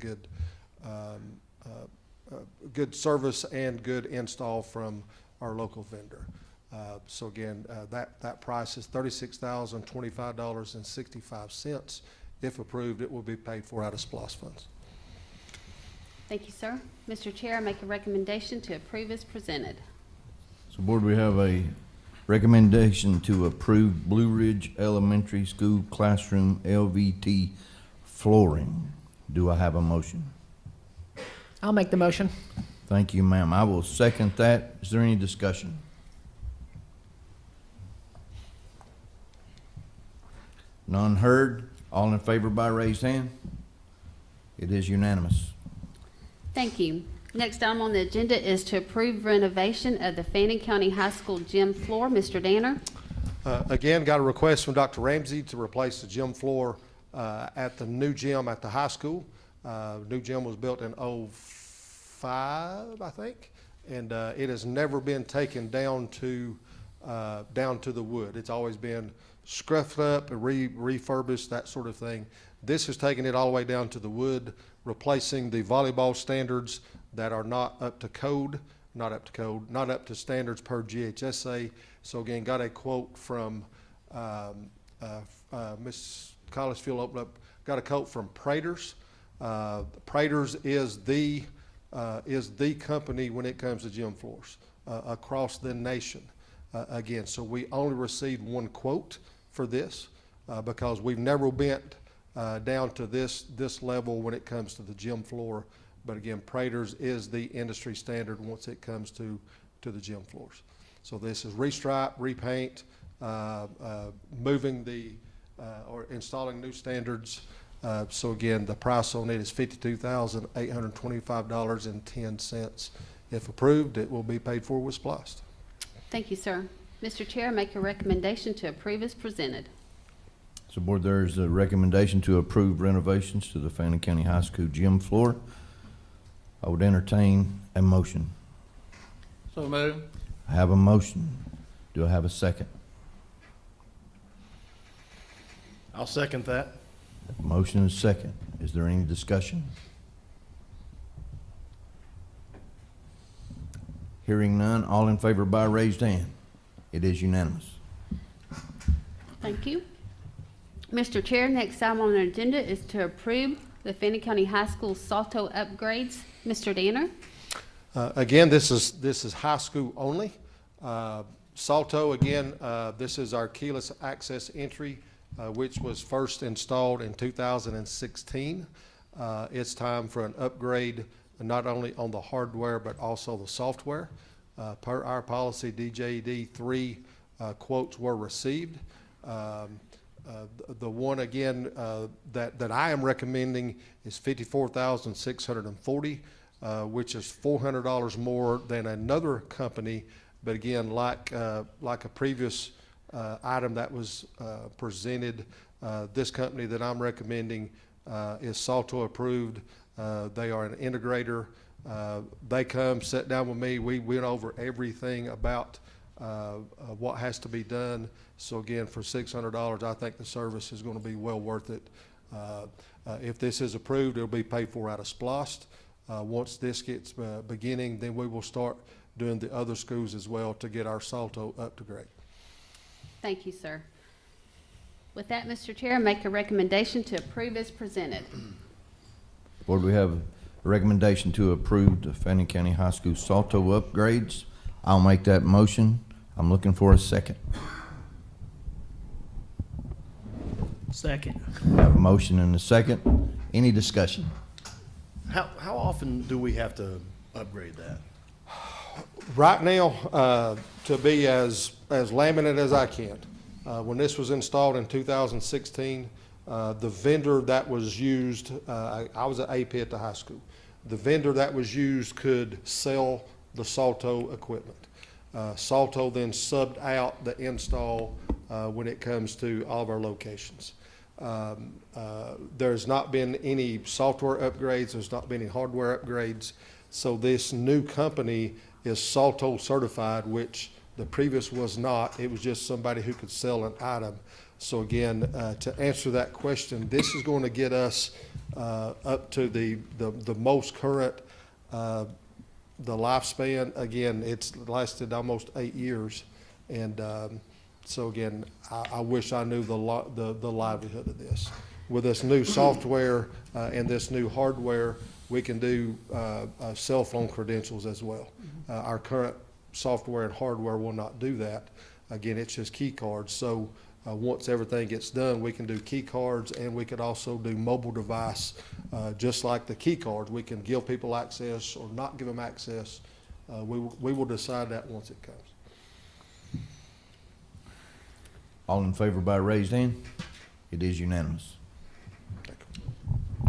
good service and good install from our local vendor. So again, that price is $36,025.65. If approved, it will be paid for out of SPOS funds. Thank you, sir. Mr. Chair, I make a recommendation to approve as presented. So, Board, we have a recommendation to approve Blue Ridge Elementary School classroom LVT flooring. Do I have a motion? I'll make the motion. Thank you, ma'am. I will second that. Is there any discussion? None heard. All in favor by raised hand? It is unanimous. Thank you. Next item on the agenda is to approve renovation of the Fannin County High School gym floor. Mr. Danner? Again, got a request from Dr. Ramsey to replace the gym floor at the new gym at the high school. New gym was built in '05, I think, and it has never been taken down to the wood. It's always been scruffed up and refurbished, that sort of thing. This has taken it all the way down to the wood, replacing the volleyball standards that are not up to standards per GHSA. So again, got a quote from Ms. Collisfield opened up, got a quote from Praters. Praters is the company when it comes to gym floors across the nation. Again, so we only received one quote for this because we've never bent down to this level when it comes to the gym floor. But again, Praters is the industry standard once it comes to the gym floors. So this is restripe, repaint, moving or installing new standards. So again, the price on it is $52,825.10. If approved, it will be paid for with SPOS. Thank you, sir. Mr. Chair, I make a recommendation to approve as presented. So, Board, there's a recommendation to approve renovations to the Fannin County High School gym floor. I would entertain a motion. So move. I have a motion. Do I have a second? I'll second that. Motion is second. Is there any discussion? Hearing none, all in favor by raised hand. It is unanimous. Thank you. Mr. Chair, next item on the agenda is to approve the Fannin County High School Salto upgrades. Mr. Danner? Again, this is high school only. Salto, again, this is our keyless access entry, which was first installed in 2016. It's time for an upgrade, not only on the hardware, but also the software. Per our policy, DJD, 3 quotes were received. The one, again, that I am recommending is $54,640, which is $400 more than another company. But again, like a previous item that was presented, This company that I'm recommending is Salto approved. They are an integrator. They come, sit down with me. We went over everything about what has to be done. So again, for $600, I think the service is going to be well worth it. If this is approved, it'll be paid for out of SPLOST. Once this gets beginning, then we will start doing the other schools as well to get our Salto up to grade. Thank you, sir. With that, Mr. Chair, I make a recommendation to approve as presented. Board, we have a recommendation to approve the Fannin County High School Salto upgrades. I'll make that motion. I'm looking for a second. Second. I have a motion and a second. Any discussion? How often do we have to upgrade that? Right now, to be as laminate as I can, when this was installed in 2016, the vendor that was used, I was at AP at the high school. The vendor that was used could sell the Salto equipment. Salto then subbed out the install when it comes to all of our locations. There's not been any software upgrades. There's not been any hardware upgrades. So this new company is Salto certified, which the previous was not. It was just somebody who could sell an item. So again, to answer that question, this is going to get us up to the most current, the lifespan. Again, it's lasted almost 8 years. And so again, I wish I knew the livelihood of this. With this new software and this new hardware, we can do cell phone credentials as well. Our current software and hardware will not do that. Again, it's just key cards. So once everything gets done, we can do key cards, and we could also do mobile device, just like the key cards. We can give people access or not give them access. We will decide that once it comes. All in favor by raised hand? It is unanimous.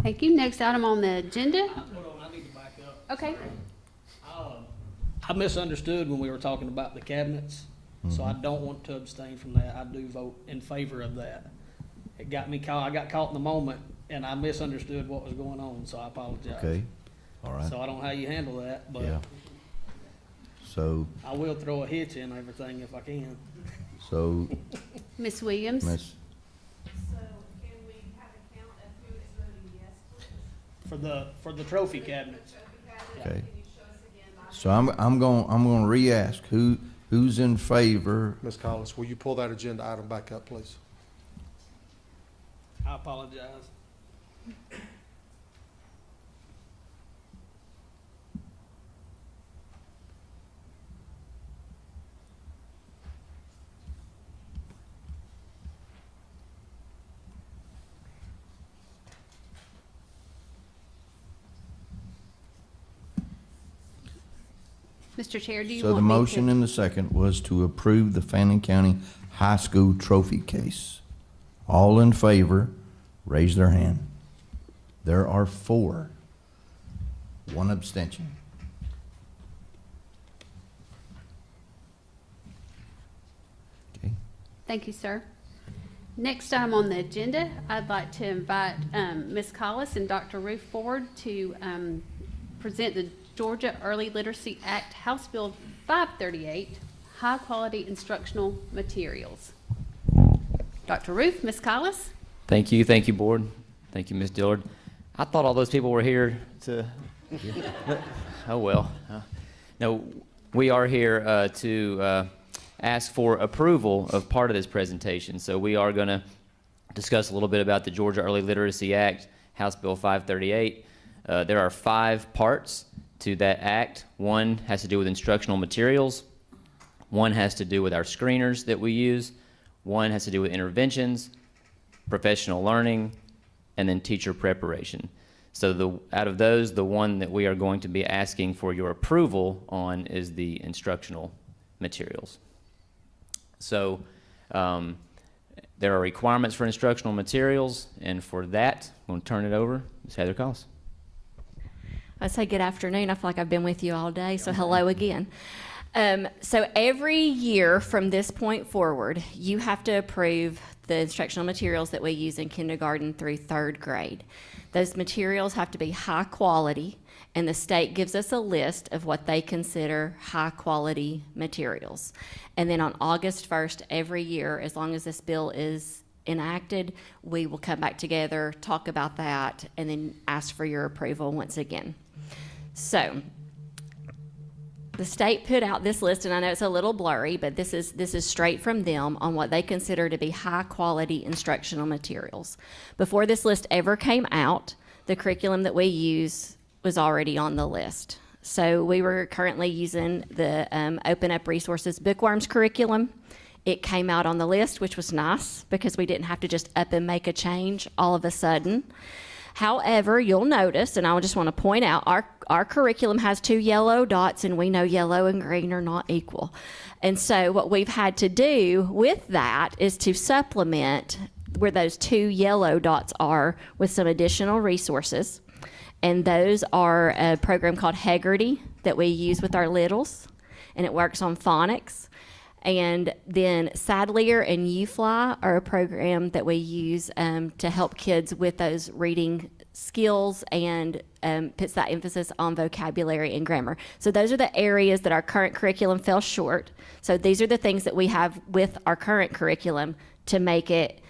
Thank you. Next item on the agenda. Hold on, I need to back up. Okay. I misunderstood when we were talking about the cabinets, so I don't want to abstain from that. I do vote in favor of that. It got me caught. I got caught in the moment, and I misunderstood what was going on, so I apologize. Okay, all right. So I don't know how you handle that, but Yeah. So, I will throw a hitch in everything if I can. so, Ms. Williams? Miss, For the trophy cabinets. okay. So I'm going to re-ask, who's in favor? Ms. Collis, will you pull that agenda item back up, please? I apologize. Mr. Chair, do you So want the me to? motion and the second was to approve the Fannin County High School trophy case. All in favor, raise their hand. There are 4. 1 abstention. Okay. Thank you, sir. Next item on the agenda, I'd like to invite Ms. Collis and Dr. Ruth forward to present the Georgia Early Literacy Act, House Bill 538, high-quality instructional materials. Dr. Ruth, Ms. Collis? Thank you, board. Thank you, Ms. Dillard. I thought all those people were here to, oh well. No, we are here to ask for approval of part of this presentation. So we are going to discuss a little bit about the Georgia Early Literacy Act, House Bill 538. There are 5 parts to that act. 1 has to do with instructional materials. 1 has to do with our screeners that we use. 1 has to do with interventions, professional learning, and then teacher preparation. So out of those, the one that we are going to be asking for your approval on is the instructional materials. So there are requirements for instructional materials, and for that, I'm going to turn it over to Ms. Heather Collis. I say good afternoon. I feel like I've been with you all day, so hello again. So every year from this point forward, you have to approve the instructional materials that we use in kindergarten through 3rd grade. Those materials have to be high quality, and the state gives us a list of what they consider high quality materials. And then on August 1st every year, as long as this bill is enacted, we will come back together, talk about that, and then ask for your approval once again. So the state put out this list, and I know it's a little blurry, but this is straight from them on what they consider to be high quality instructional materials. Before this list ever came out, the curriculum that we use was already on the list. So we were currently using the Open Up Resources Bookworms curriculum. It came out on the list, which was nice because we didn't have to just up and make a change all of a sudden. However, you'll notice, and I just want to point out, our curriculum has 2 yellow dots, and we know yellow and green are not equal. And so what we've had to do with that is to supplement where those 2 yellow dots are with some additional resources. And those are a program called Heggerty that we use with our littles, and it works on phonics. And then Sadlier and UFly are a program that we use to help kids with those reading skills and puts that emphasis on vocabulary and grammar. So those are the areas that our current curriculum fell short. So these are the things that we have with our current curriculum to make it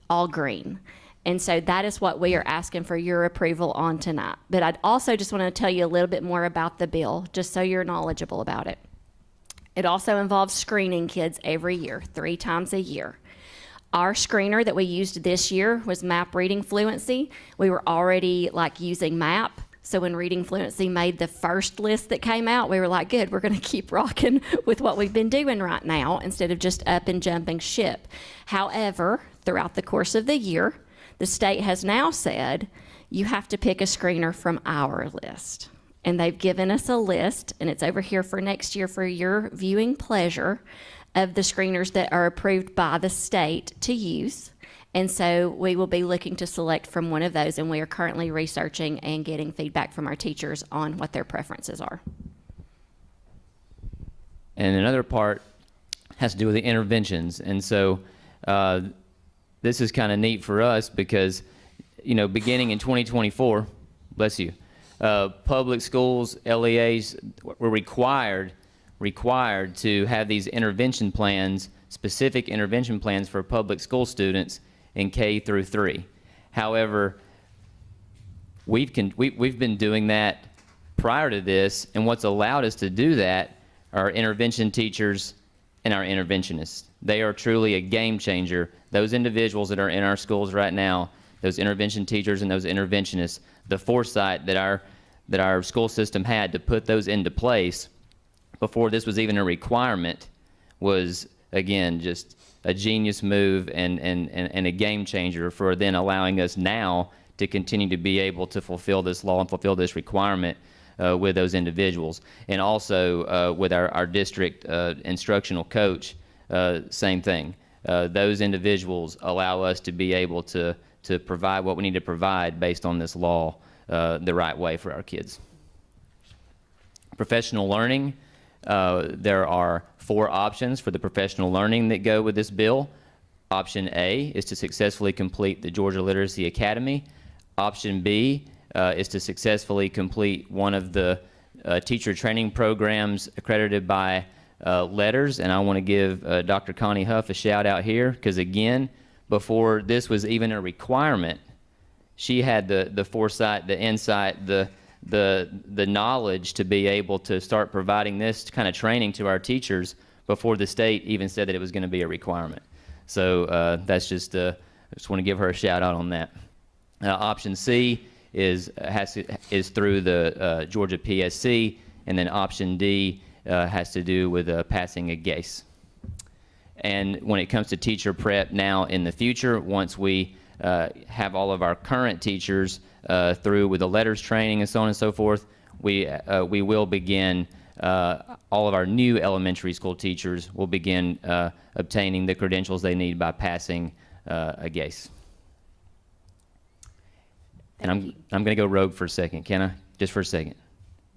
all green. And so that is what we are asking for your approval on tonight. But I'd also just want to tell you a little bit more about the bill, just so you're knowledgeable about it. It also involves screening kids every year, 3 times a year. Our screener that we used this year was MAP Reading Fluency. We were already using MAP. So when Reading Fluency made the first list that came out, we were like, good, we're going to keep rocking with what we've been doing right now instead of just up and jumping ship. However, throughout the course of the year, the state has now said you have to pick a screener from our list. And they've given us a list, and it's over here for next year for your viewing pleasure, of the screeners that are approved by the state to use. And so we will be looking to select from one of those, and we are currently researching and getting feedback from our teachers on what their preferences are. And another part has to do with the interventions. And so this is kind of neat for us because, beginning in 2024, bless you, public schools, LEAs were required to have these intervention plans, specific intervention plans for public school students in K through 3. However, we've been doing that prior to this, and what's allowed us to do that are intervention teachers and our interventionists. They are truly a game changer. Those individuals that are in our schools right now, those intervention teachers and those interventionists, the foresight that our school system had to put those into place before this was even a requirement was, again, just a genius move and a game changer for then allowing us now to continue to be able to fulfill this law and fulfill this requirement with those individuals. And also with our district instructional coach, same thing. Those individuals allow us to be able to provide what we need to provide based on this law the right way for our kids. Professional learning, there are 4 options for the professional learning that go with this bill. Option A is to successfully complete the Georgia Literacy Academy. Option B is to successfully complete one of the teacher training programs accredited by letters. And I want to give Dr. Connie Huff a shout out here because, again, before this was even a requirement, she had the foresight, the insight, the knowledge to be able to start providing this kind of training to our teachers before the state even said that it was going to be a requirement. So that's just, I just want to give her a shout out on that. Option C is through the Georgia PSC, and then option D has to do with passing a GACE. And when it comes to teacher prep now in the future, once we have all of our current teachers through with the letters training and so on and so forth, we will begin, all of our new elementary school teachers will begin obtaining the credentials they need by passing a GACE. And I'm going to go rogue for a second, can I? Just for a second.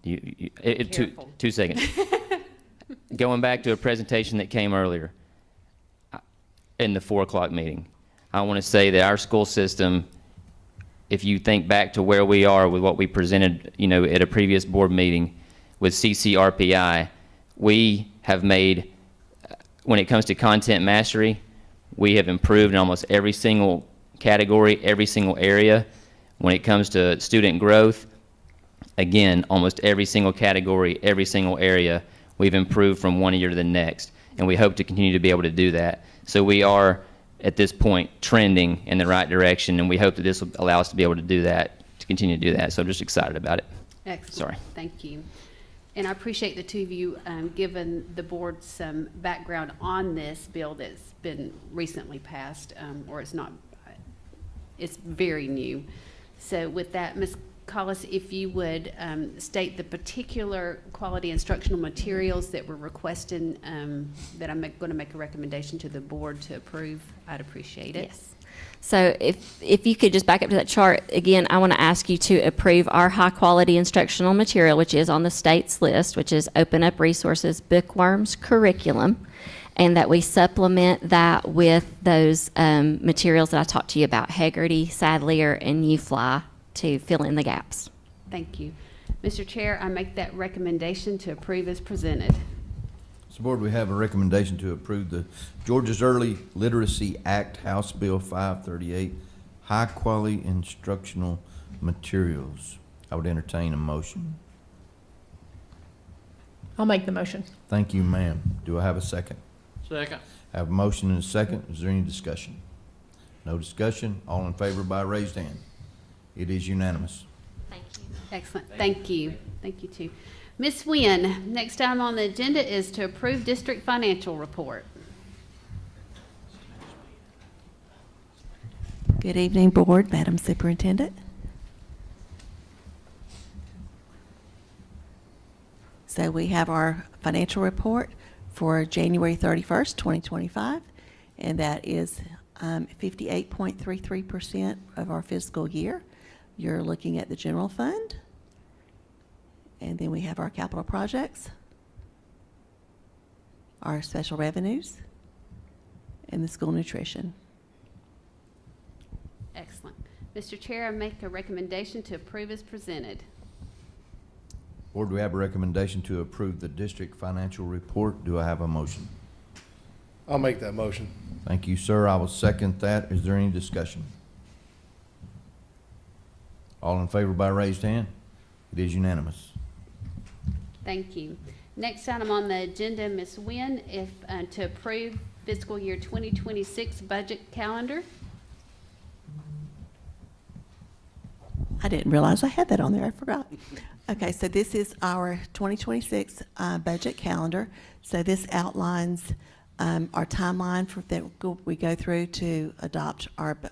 2 seconds. Going back to a presentation that came earlier in the 4 o'clock meeting. I want to say that our school system, if you think back to where we are with what we presented, at a previous board meeting with CCRPI, we have made, when it comes to content mastery, we have improved in almost every single category, every single area. When it comes to student growth, again, almost every single category, every single area, we've improved from one year to the next, and we hope to continue to be able to do that. So we are, at this point, trending in the right direction, and we hope that this will allow us to be able to do that, to continue to do that. So I'm just excited about it. Excellent. Sorry. Thank you. And I appreciate the two of you giving the board some background on this bill that's been recently passed, or it's not, it's very new. So with that, Ms. Collis, if you would state the particular quality instructional materials that we're requesting, that I'm going to make a recommendation to the board to approve, I'd appreciate it. Yes. So if you could just back up to that chart, again, I want to ask you to approve our high-quality instructional material, which is on the state's list, which is Open Up Resources Bookworms Curriculum, and that we supplement that with those materials that I talked to you about, Hegarty, Sadlier, and UFly, to fill in the gaps. Thank you. Mr. Chair, I make that recommendation to approve as presented. So, Board, we have a recommendation to approve the Georgia's Early Literacy Act, House Bill 538, high-quality instructional materials. I would entertain a motion. I'll make the motion. Thank you, ma'am. Do I have a second? Second. I have a motion and a second. Is there any discussion? No discussion. All in favor by raised hand. It is unanimous. Thank you. Excellent. Thank you. Thank you, too. Ms. Wynn, next item on the agenda is to approve district financial report. Good evening, Board, Madam Superintendent. So we have our financial report for January 31st, 2025, and that is 58.33% of our fiscal year. You're looking at the general fund, and then we have our capital projects, our special revenues, and the school nutrition. Excellent. Mr. Chair, I make a recommendation to approve as presented. Board, we have a recommendation to approve the district financial report. Do I have a motion? I'll make that motion. Thank you, sir. I will second that. Is there any discussion? All in favor by raised hand? It is unanimous. Thank you. Next item on the agenda, Ms. Wynn, if to approve fiscal year 2026 budget calendar. I didn't realize I had that on there. I forgot. Okay, so this is our 2026 budget calendar. So this outlines our timeline for that we go through to adopt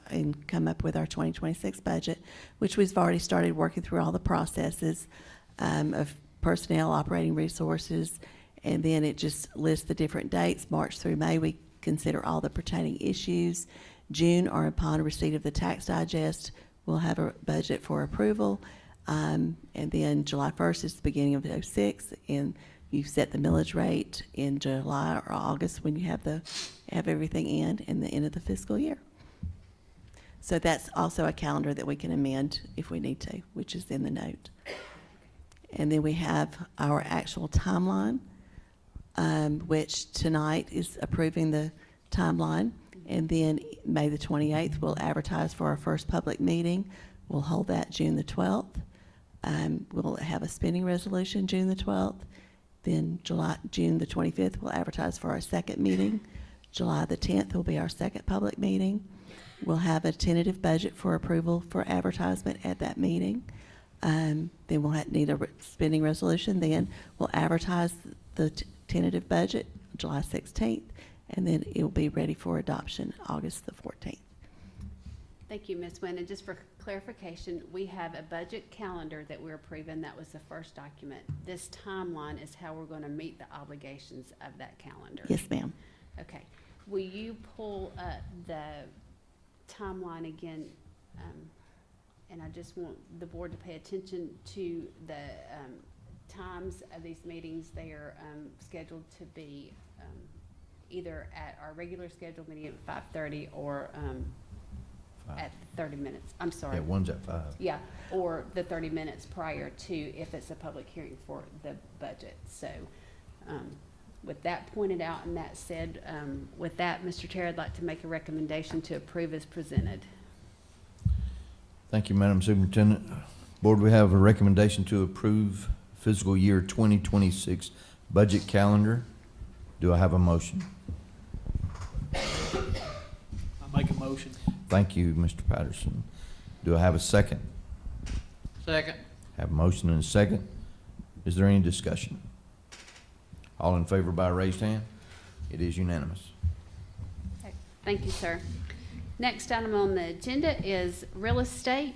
and come up with our 2026 budget, which we've already started working through all the processes of personnel, operating resources, and then it just lists the different dates. March through May, we consider all the pertaining issues. June, or upon receipt of the tax digest, we'll have a budget for approval. And then July 1st is the beginning of 06, and you set the millage rate in July or August when you have everything in the end of the fiscal year. So that's also a calendar that we can amend if we need to, which is in the note. And then we have our actual timeline, which tonight is approving the timeline. And then May the 28th, we'll advertise for our first public meeting. We'll hold that June the 12th. We'll have a spending resolution June the 12th. Then June the 25th, we'll advertise for our second meeting. July the 10th will be our second public meeting. We'll have a tentative budget for approval for advertisement at that meeting. Then we'll need a spending resolution. Then we'll advertise the tentative budget July 16th, and then it will be ready for adoption August the 14th. Thank you, Ms. Wynn. And just for clarification, we have a budget calendar that we're approving. That was the first document. This timeline is how we're going to meet the obligations of that calendar. Yes, ma'am. Okay. Will you pull up the timeline again? And I just want the board to pay attention to the times of these meetings. They are scheduled to be either at our regular scheduled meeting at 5:30 or at 30 minutes. I'm sorry. Yeah, one's at 5. Yeah, or the 30 minutes prior to if it's a public hearing for the budget. So with that pointed out and that said, with that, Mr. Chair, I'd like to make a recommendation to approve as presented. Thank you, Madam Superintendent. Board, we have a recommendation to approve fiscal year 2026 budget calendar. Do I have a motion? I make a motion. Thank you, Mr. Patterson. Do I have a second? Second. Have a motion and a second. Is there any discussion? All in favor by raised hand? It is unanimous. Okay, thank you, sir. Next item on the agenda is real estate.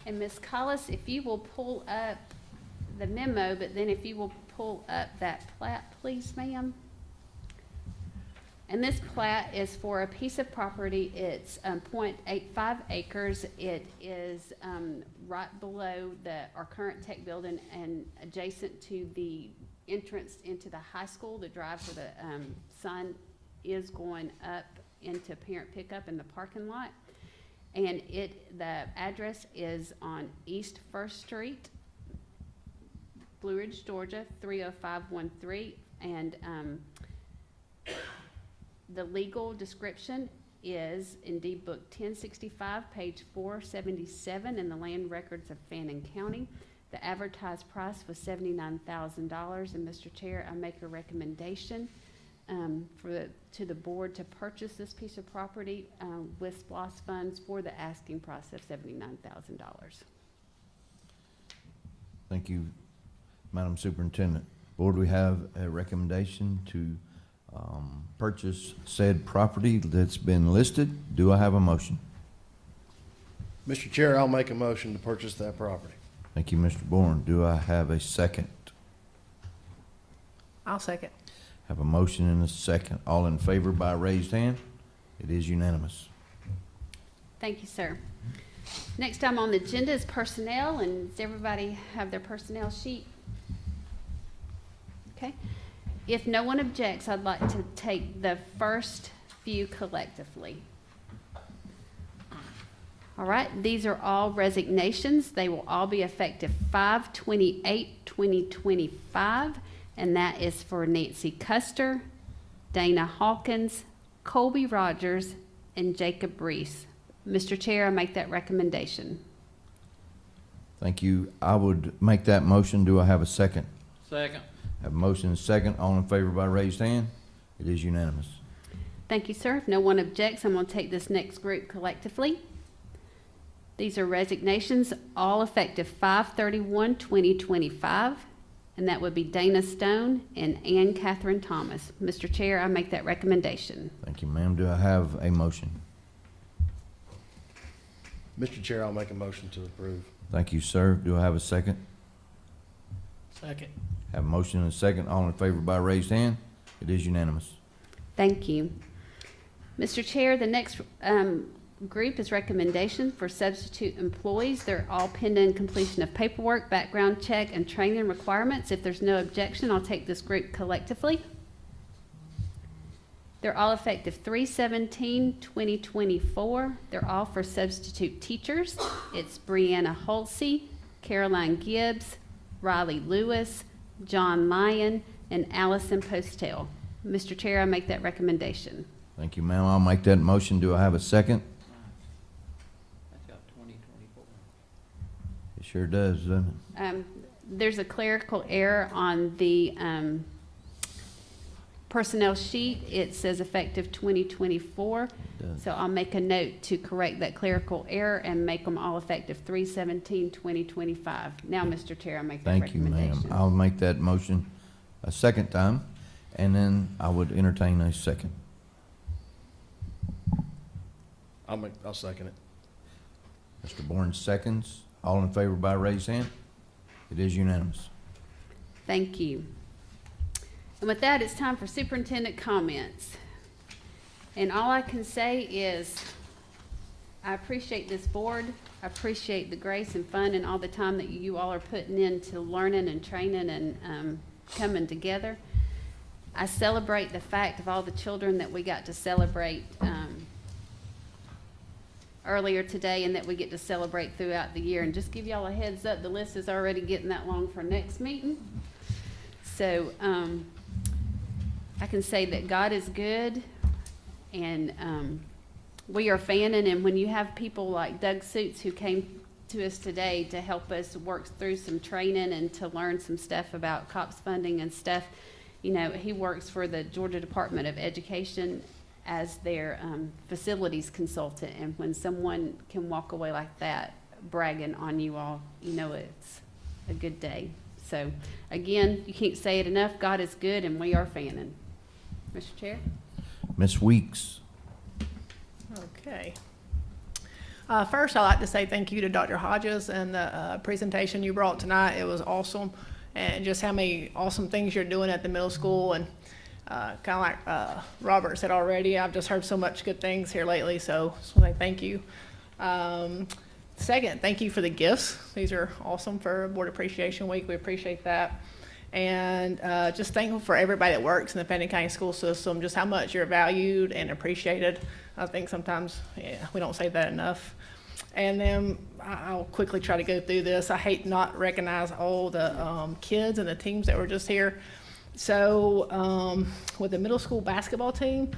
And Ms. Collis, if you will pull up the memo, but then if you will pull up that plat, please, ma'am. And this plat is for a piece of property. It's 0.85 acres. It is right below our current tech building and adjacent to the entrance into the high school. The drive for the son is going up into parent pickup in the parking lot. And the address is on East 1st Street, Blue Ridge, Georgia, 30513. And the legal description is in deed book 1065, page 477 in the land records of Fannin County. The advertised price was $79,000. And Mr. Chair, I make a recommendation to the board to purchase this piece of property with SPLOST funds for the asking price of $79,000. Thank you, Madam Superintendent. Board, we have a recommendation to purchase said property that's been listed. Do I have a motion? Mr. Chair, I'll make a motion to purchase that property. Thank you, Mr. Bourne. Do I have a second? I'll second. Have a motion and a second. All in favor by raised hand? It is unanimous. Thank you, sir. Next item on the agenda is personnel, and does everybody have their personnel sheet? Okay. If no one objects, I'd like to take the first few collectively. All right, these are all resignations. They will all be effective 5/28/2025, and that is for Nancy Custer, Dana Hawkins, Colby Rogers, and Jacob Reese. Mr. Chair, I make that recommendation. Thank you. I would make that motion. Do I have a second? Second. Have a motion and a second. All in favor by raised hand? It is unanimous. Thank you, sir. If no one objects, I'm going to take this next group collectively. These are resignations, all effective 5/31/2025, and that would be Dana Stone and Ann Catherine Thomas. Mr. Chair, I make that recommendation. Thank you, ma'am. Do I have a motion? Mr. Chair, I'll make a motion to approve. Thank you, sir. Do I have a second? Second. Have a motion and a second. All in favor by raised hand? It is unanimous. Thank you. Mr. Chair, the next group is recommendation for substitute employees. They're all pending completion of paperwork, background check, and training requirements. If there's no objection, I'll take this group collectively. They're all effective 3/17/2024. They're all for substitute teachers. It's Brianna Holsey, Caroline Gibbs, Riley Lewis, John Lyon, and Allison Postel. Mr. Chair, I make that recommendation. Thank you, ma'am. I'll make that motion. Do I have a second? That's got 2024. It sure does, doesn't it? There's a clerical error on the personnel sheet. It says effective 2024. Does. So I'll make a note to correct that clerical error and make them all effective 3/17/2025. Now, Mr. Chair, I make that Thank you, recommendation. ma'am. I'll make that motion a second time, and then I would entertain a second. I'll second it. Mr. Bourne seconds. All in favor by raised hand? It is unanimous. Thank you. And with that, it's time for superintendent comments. And all I can say is I appreciate this board. I appreciate the grace and fun and all the time that you all are putting into learning and training and coming together. I celebrate the fact of all the children that we got to celebrate earlier today and that we get to celebrate throughout the year. And just give y'all a heads up, the list is already getting that long for next meeting. So I can say that God is good, and we are Fannin, and when you have people like Doug Suits who came to us today to help us work through some training and to learn some stuff about COPS funding and stuff, you know, he works for the Georgia Department of Education as their facilities consultant, and when someone can walk away like that bragging on you all, you know it's a good day. So again, you can't say it enough, God is good and we are Fannin. Mr. Chair? Ms. Weeks. Okay. First, I'd like to say thank you to Dr. Hodges and the presentation you brought tonight. It was awesome, and just how many awesome things you're doing at the middle school. And kind of like Robert said already, I've just heard so much good things here lately, so just want to thank you. Second, thank you for the gifts. These are awesome for Board Appreciation Week. We appreciate that. And just thankful for everybody that works in the Fannin County school system, just how much you're valued and appreciated. I think sometimes we don't say that enough. And then I'll quickly try to go through this. I hate not recognize all the kids and the teams that were just here. So with the middle school basketball team,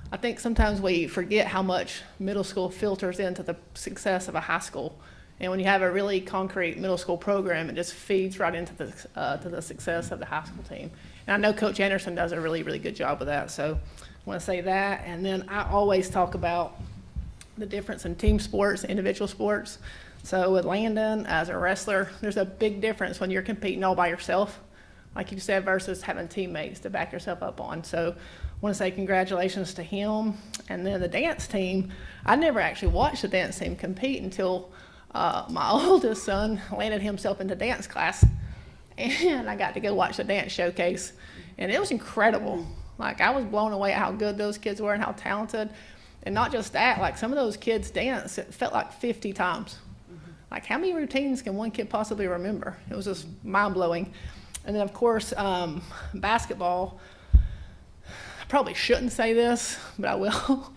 I think sometimes we forget how much middle school filters into the success of a high school. And when you have a really concrete middle school program, it just feeds right into the to the success of the high school team. And I know Coach Anderson does a really, really good job with that. So I want to say that. And then I always talk about the difference in team sports, individual sports. So with Landon, as a wrestler, there's a big difference when you're competing all by yourself, like you said, versus having teammates to back yourself up on. So I want to say congratulations to him. And then the dance team, I never actually watched the dance team compete until my oldest son landed himself into dance class, and I got to go watch the dance showcase, and it was incredible. Like, I was blown away at how good those kids were and how talented. And not just that, like, some of those kids dance, it felt like 50 times. Like, how many routines can one kid possibly remember? It was just mind-blowing. And then, of course, basketball, I probably shouldn't say this, but I will.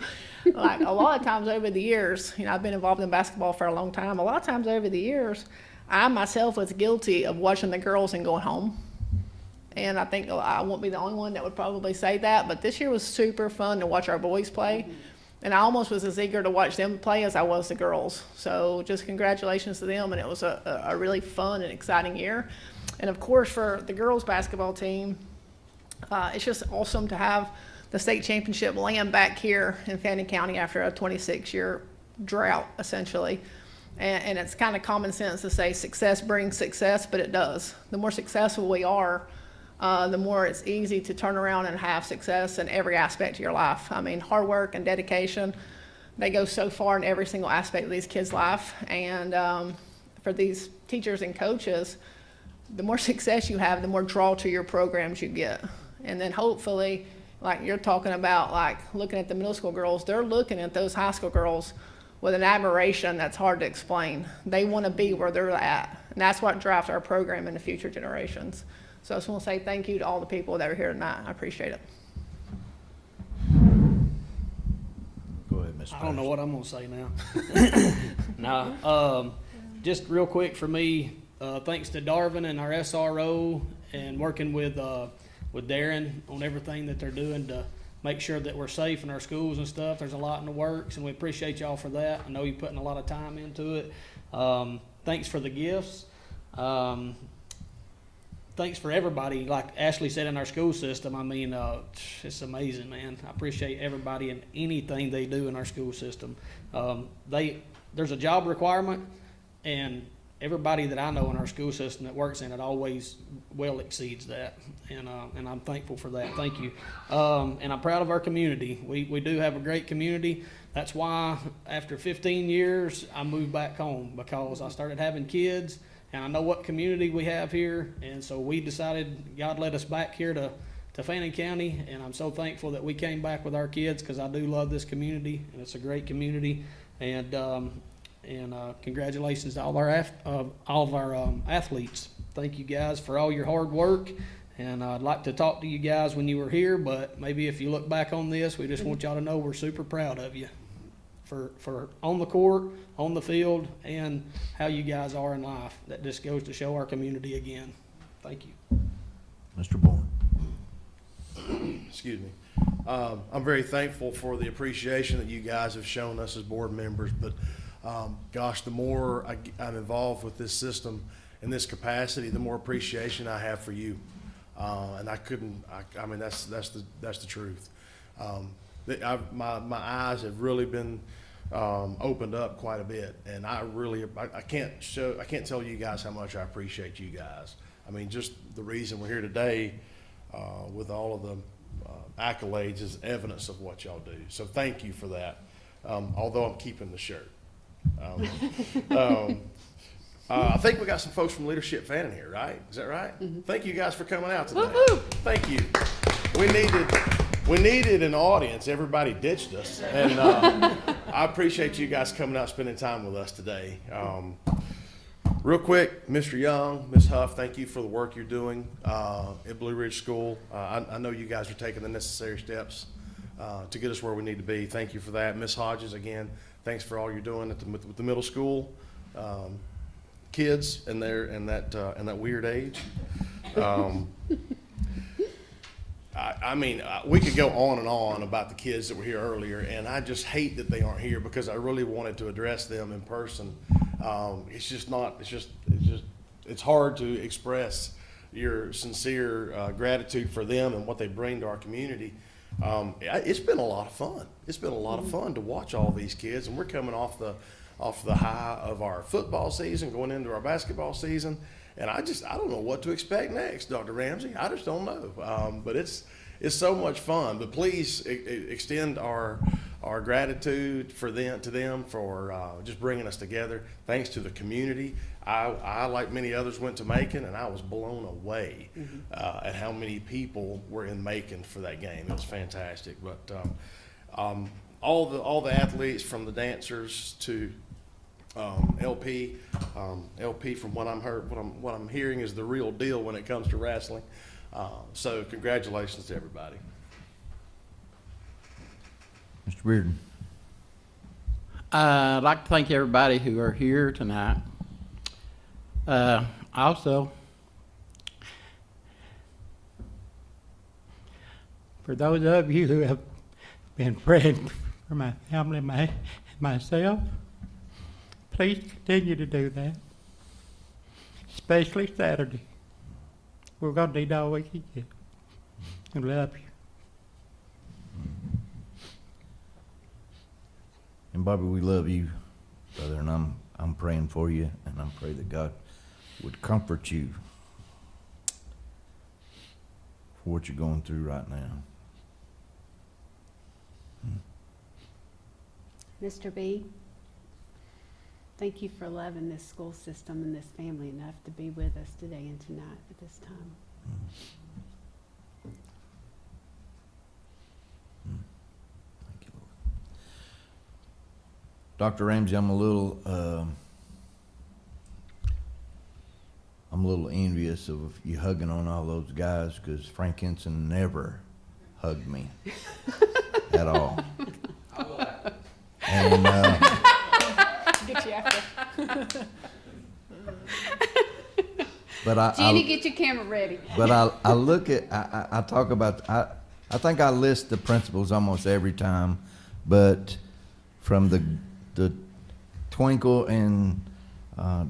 Like, a lot of times over the years, you know, I've been involved in basketball for a long time. A lot of times over the years, I myself was guilty of watching the girls and going home. And I think I won't be the only one that would probably say that, but this year was super fun to watch our boys play. And I almost was as eager to watch them play as I was the girls. So just congratulations to them, and it was a really fun and exciting year. And of course, for the girls basketball team, it's just awesome to have the state championship land back here in Fannin County after a 26-year drought, essentially. And it's kind of common sense to say success brings success, but it does. The more successful we are, the more it's easy to turn around and have success in every aspect of your life. I mean, hard work and dedication, they go so far in every single aspect of these kids' life. And for these teachers and coaches, the more success you have, the more draw to your programs you get. And then hopefully, like you're talking about, like looking at the middle school girls, they're looking at those high school girls with an admiration that's hard to explain. They want to be where they're at. And that's what drives our program in the future generations. So I just want to say thank you to all the people that are here tonight. I appreciate it. Go ahead, Mr. I don't know what I'm going to say now. No, just real quick for me, thanks to Darvin and our SRO and working with Darren on everything that they're doing to make sure that we're safe in our schools and stuff. There's a lot in the works, and we appreciate y'all for that. I know you're putting a lot of time into it. Thanks for the gifts. Thanks for everybody, like Ashley said, in our school system. I mean, it's amazing, man. I appreciate everybody and anything they do in our school system. There's a job requirement, and everybody that I know in our school system that works in it always well exceeds that, and I'm thankful for that. Thank you. And I'm proud of our community. We do have a great community. That's why after 15 years, I moved back home, because I started having kids, and I know what community we have here, and so we decided God led us back here to Fannin County, and I'm so thankful that we came back with our kids, because I do love this community, and it's a great community. And congratulations to all of our athletes. Thank you guys for all your hard work, and I'd like to talk to you guys when you were here, but maybe if you look back on this, we just want y'all to know we're super proud of you for on the court, on the field, and how you guys are in life. That just goes to show our community again. Thank you. Mr. Bourne. Excuse me. I'm very thankful for the appreciation that you guys have shown us as board members, but gosh, the more I'm involved with this system in this capacity, the more appreciation I have for you. And I mean, that's the truth. My eyes have really been opened up quite a bit, and I can't tell you guys how much I appreciate you guys. I mean, just the reason we're here today with all of the accolades is evidence of what y'all do. So thank you for that. Although I'm keeping the shirt. I think we got some folks from Leadership Fannin here, right? Is that right? Mm-hmm. Thank you guys for coming out today. Woo-hoo! Thank you. We needed an audience. Everybody ditched us, and I appreciate you guys coming out, spending time with us today. Real quick, Mr. Young, Ms. Huff, thank you for the work you're doing at Blue Ridge School. I know you guys are taking the necessary steps to get us where we need to be. Thank you for that. Ms. Hodges, again, thanks for all you're doing with the middle school kids and that weird age. I mean, we could go on and on about the kids that were here earlier, and I just hate that they aren't here because I really wanted to address them in person. It's hard to express your sincere gratitude for them and what they bring to our community. It's been a lot of fun. It's been a lot of fun to watch all these kids, and we're coming off the high of our football season, going into our basketball season. And I don't know what to expect next, Dr. Ramsey. I just don't know. But it's so much fun. But please extend our gratitude to them for just bringing us together. Thanks to the community. I like many others, went to Macon, and I was blown away at how many people were in Macon for that game. It was fantastic. But all the athletes, from the dancers to LP, from what I'm hearing, is the real deal when it comes to wrestling. So congratulations to everybody. Mr. Bearden. I'd like to thank everybody who are here tonight. Also, for those of you who have been praying for my family and myself, please continue to do that, especially Saturday. We're going to need all we can get. I love you. And Bobby, we love you, brother, and I'm praying for you, and I'm praying that God would comfort you for what you're going through right now. Mr. B, thank you for loving this school system and this family enough to be with us today and tonight at this time. Thank you, Lord. Dr. Ramsey, I'm a little envious of you hugging on all those guys, because Frank Henson never hugged me at all. And Get you after. but Jeannie, get your camera ready. But I look at, I talk about, I think I list the principles almost every time, but from the twinkle in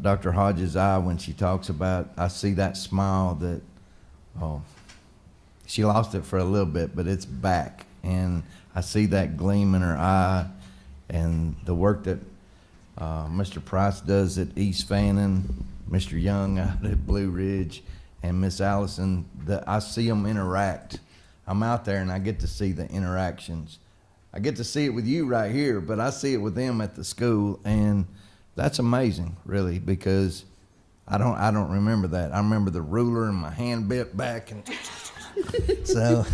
Dr. Hodges' eye when she talks about, I see that smile that, she lost it for a little bit, but it's back. And I see that gleam in her eye, and the work that Mr. Price does at East Fannin, Mr. Young out at Blue Ridge, and Miss Allison, I see them interact. I'm out there and I get to see the interactions. I get to see it with you right here, but I see it with them at the school, and that's amazing, really, because I don't remember that. I remember the ruler and my hand bent back, and so,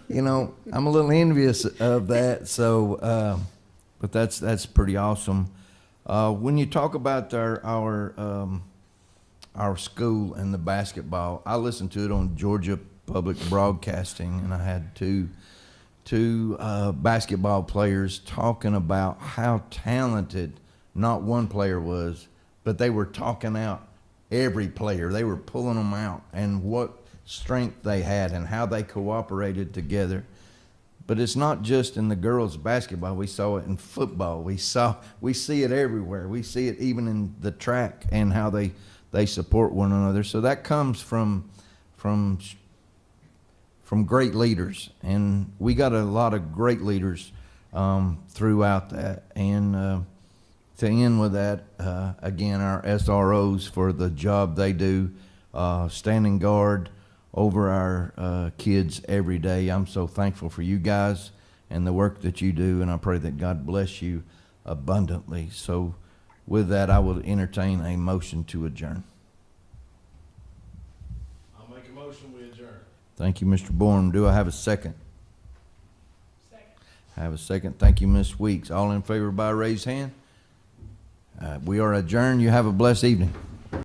I'm a little envious of that. So, but that's pretty awesome. When you talk about our school and the basketball, I listened to it on Georgia Public Broadcasting, and I had two to basketball players talking about how talented not one player was, but they were talking out every player. They were pulling them out and what strength they had and how they cooperated together. But it's not just in the girls' basketball. We saw it in football. We see it everywhere. We see it even in the track and how they support one another. So that comes from great leaders, and we got a lot of great leaders throughout that. And to end with that, again, our SROs for the job they do, standing guard over our kids every day. I'm so thankful for you guys and the work that you do, and I pray that God bless you abundantly. So with that, I will entertain a motion to adjourn. I'll make a motion, we adjourn. Thank you, Mr. Bourne. Do I have a second? Second. I have a second. Thank you, Ms. Weeks. All in favor by raised hand? We are adjourned. You have a blessed evening.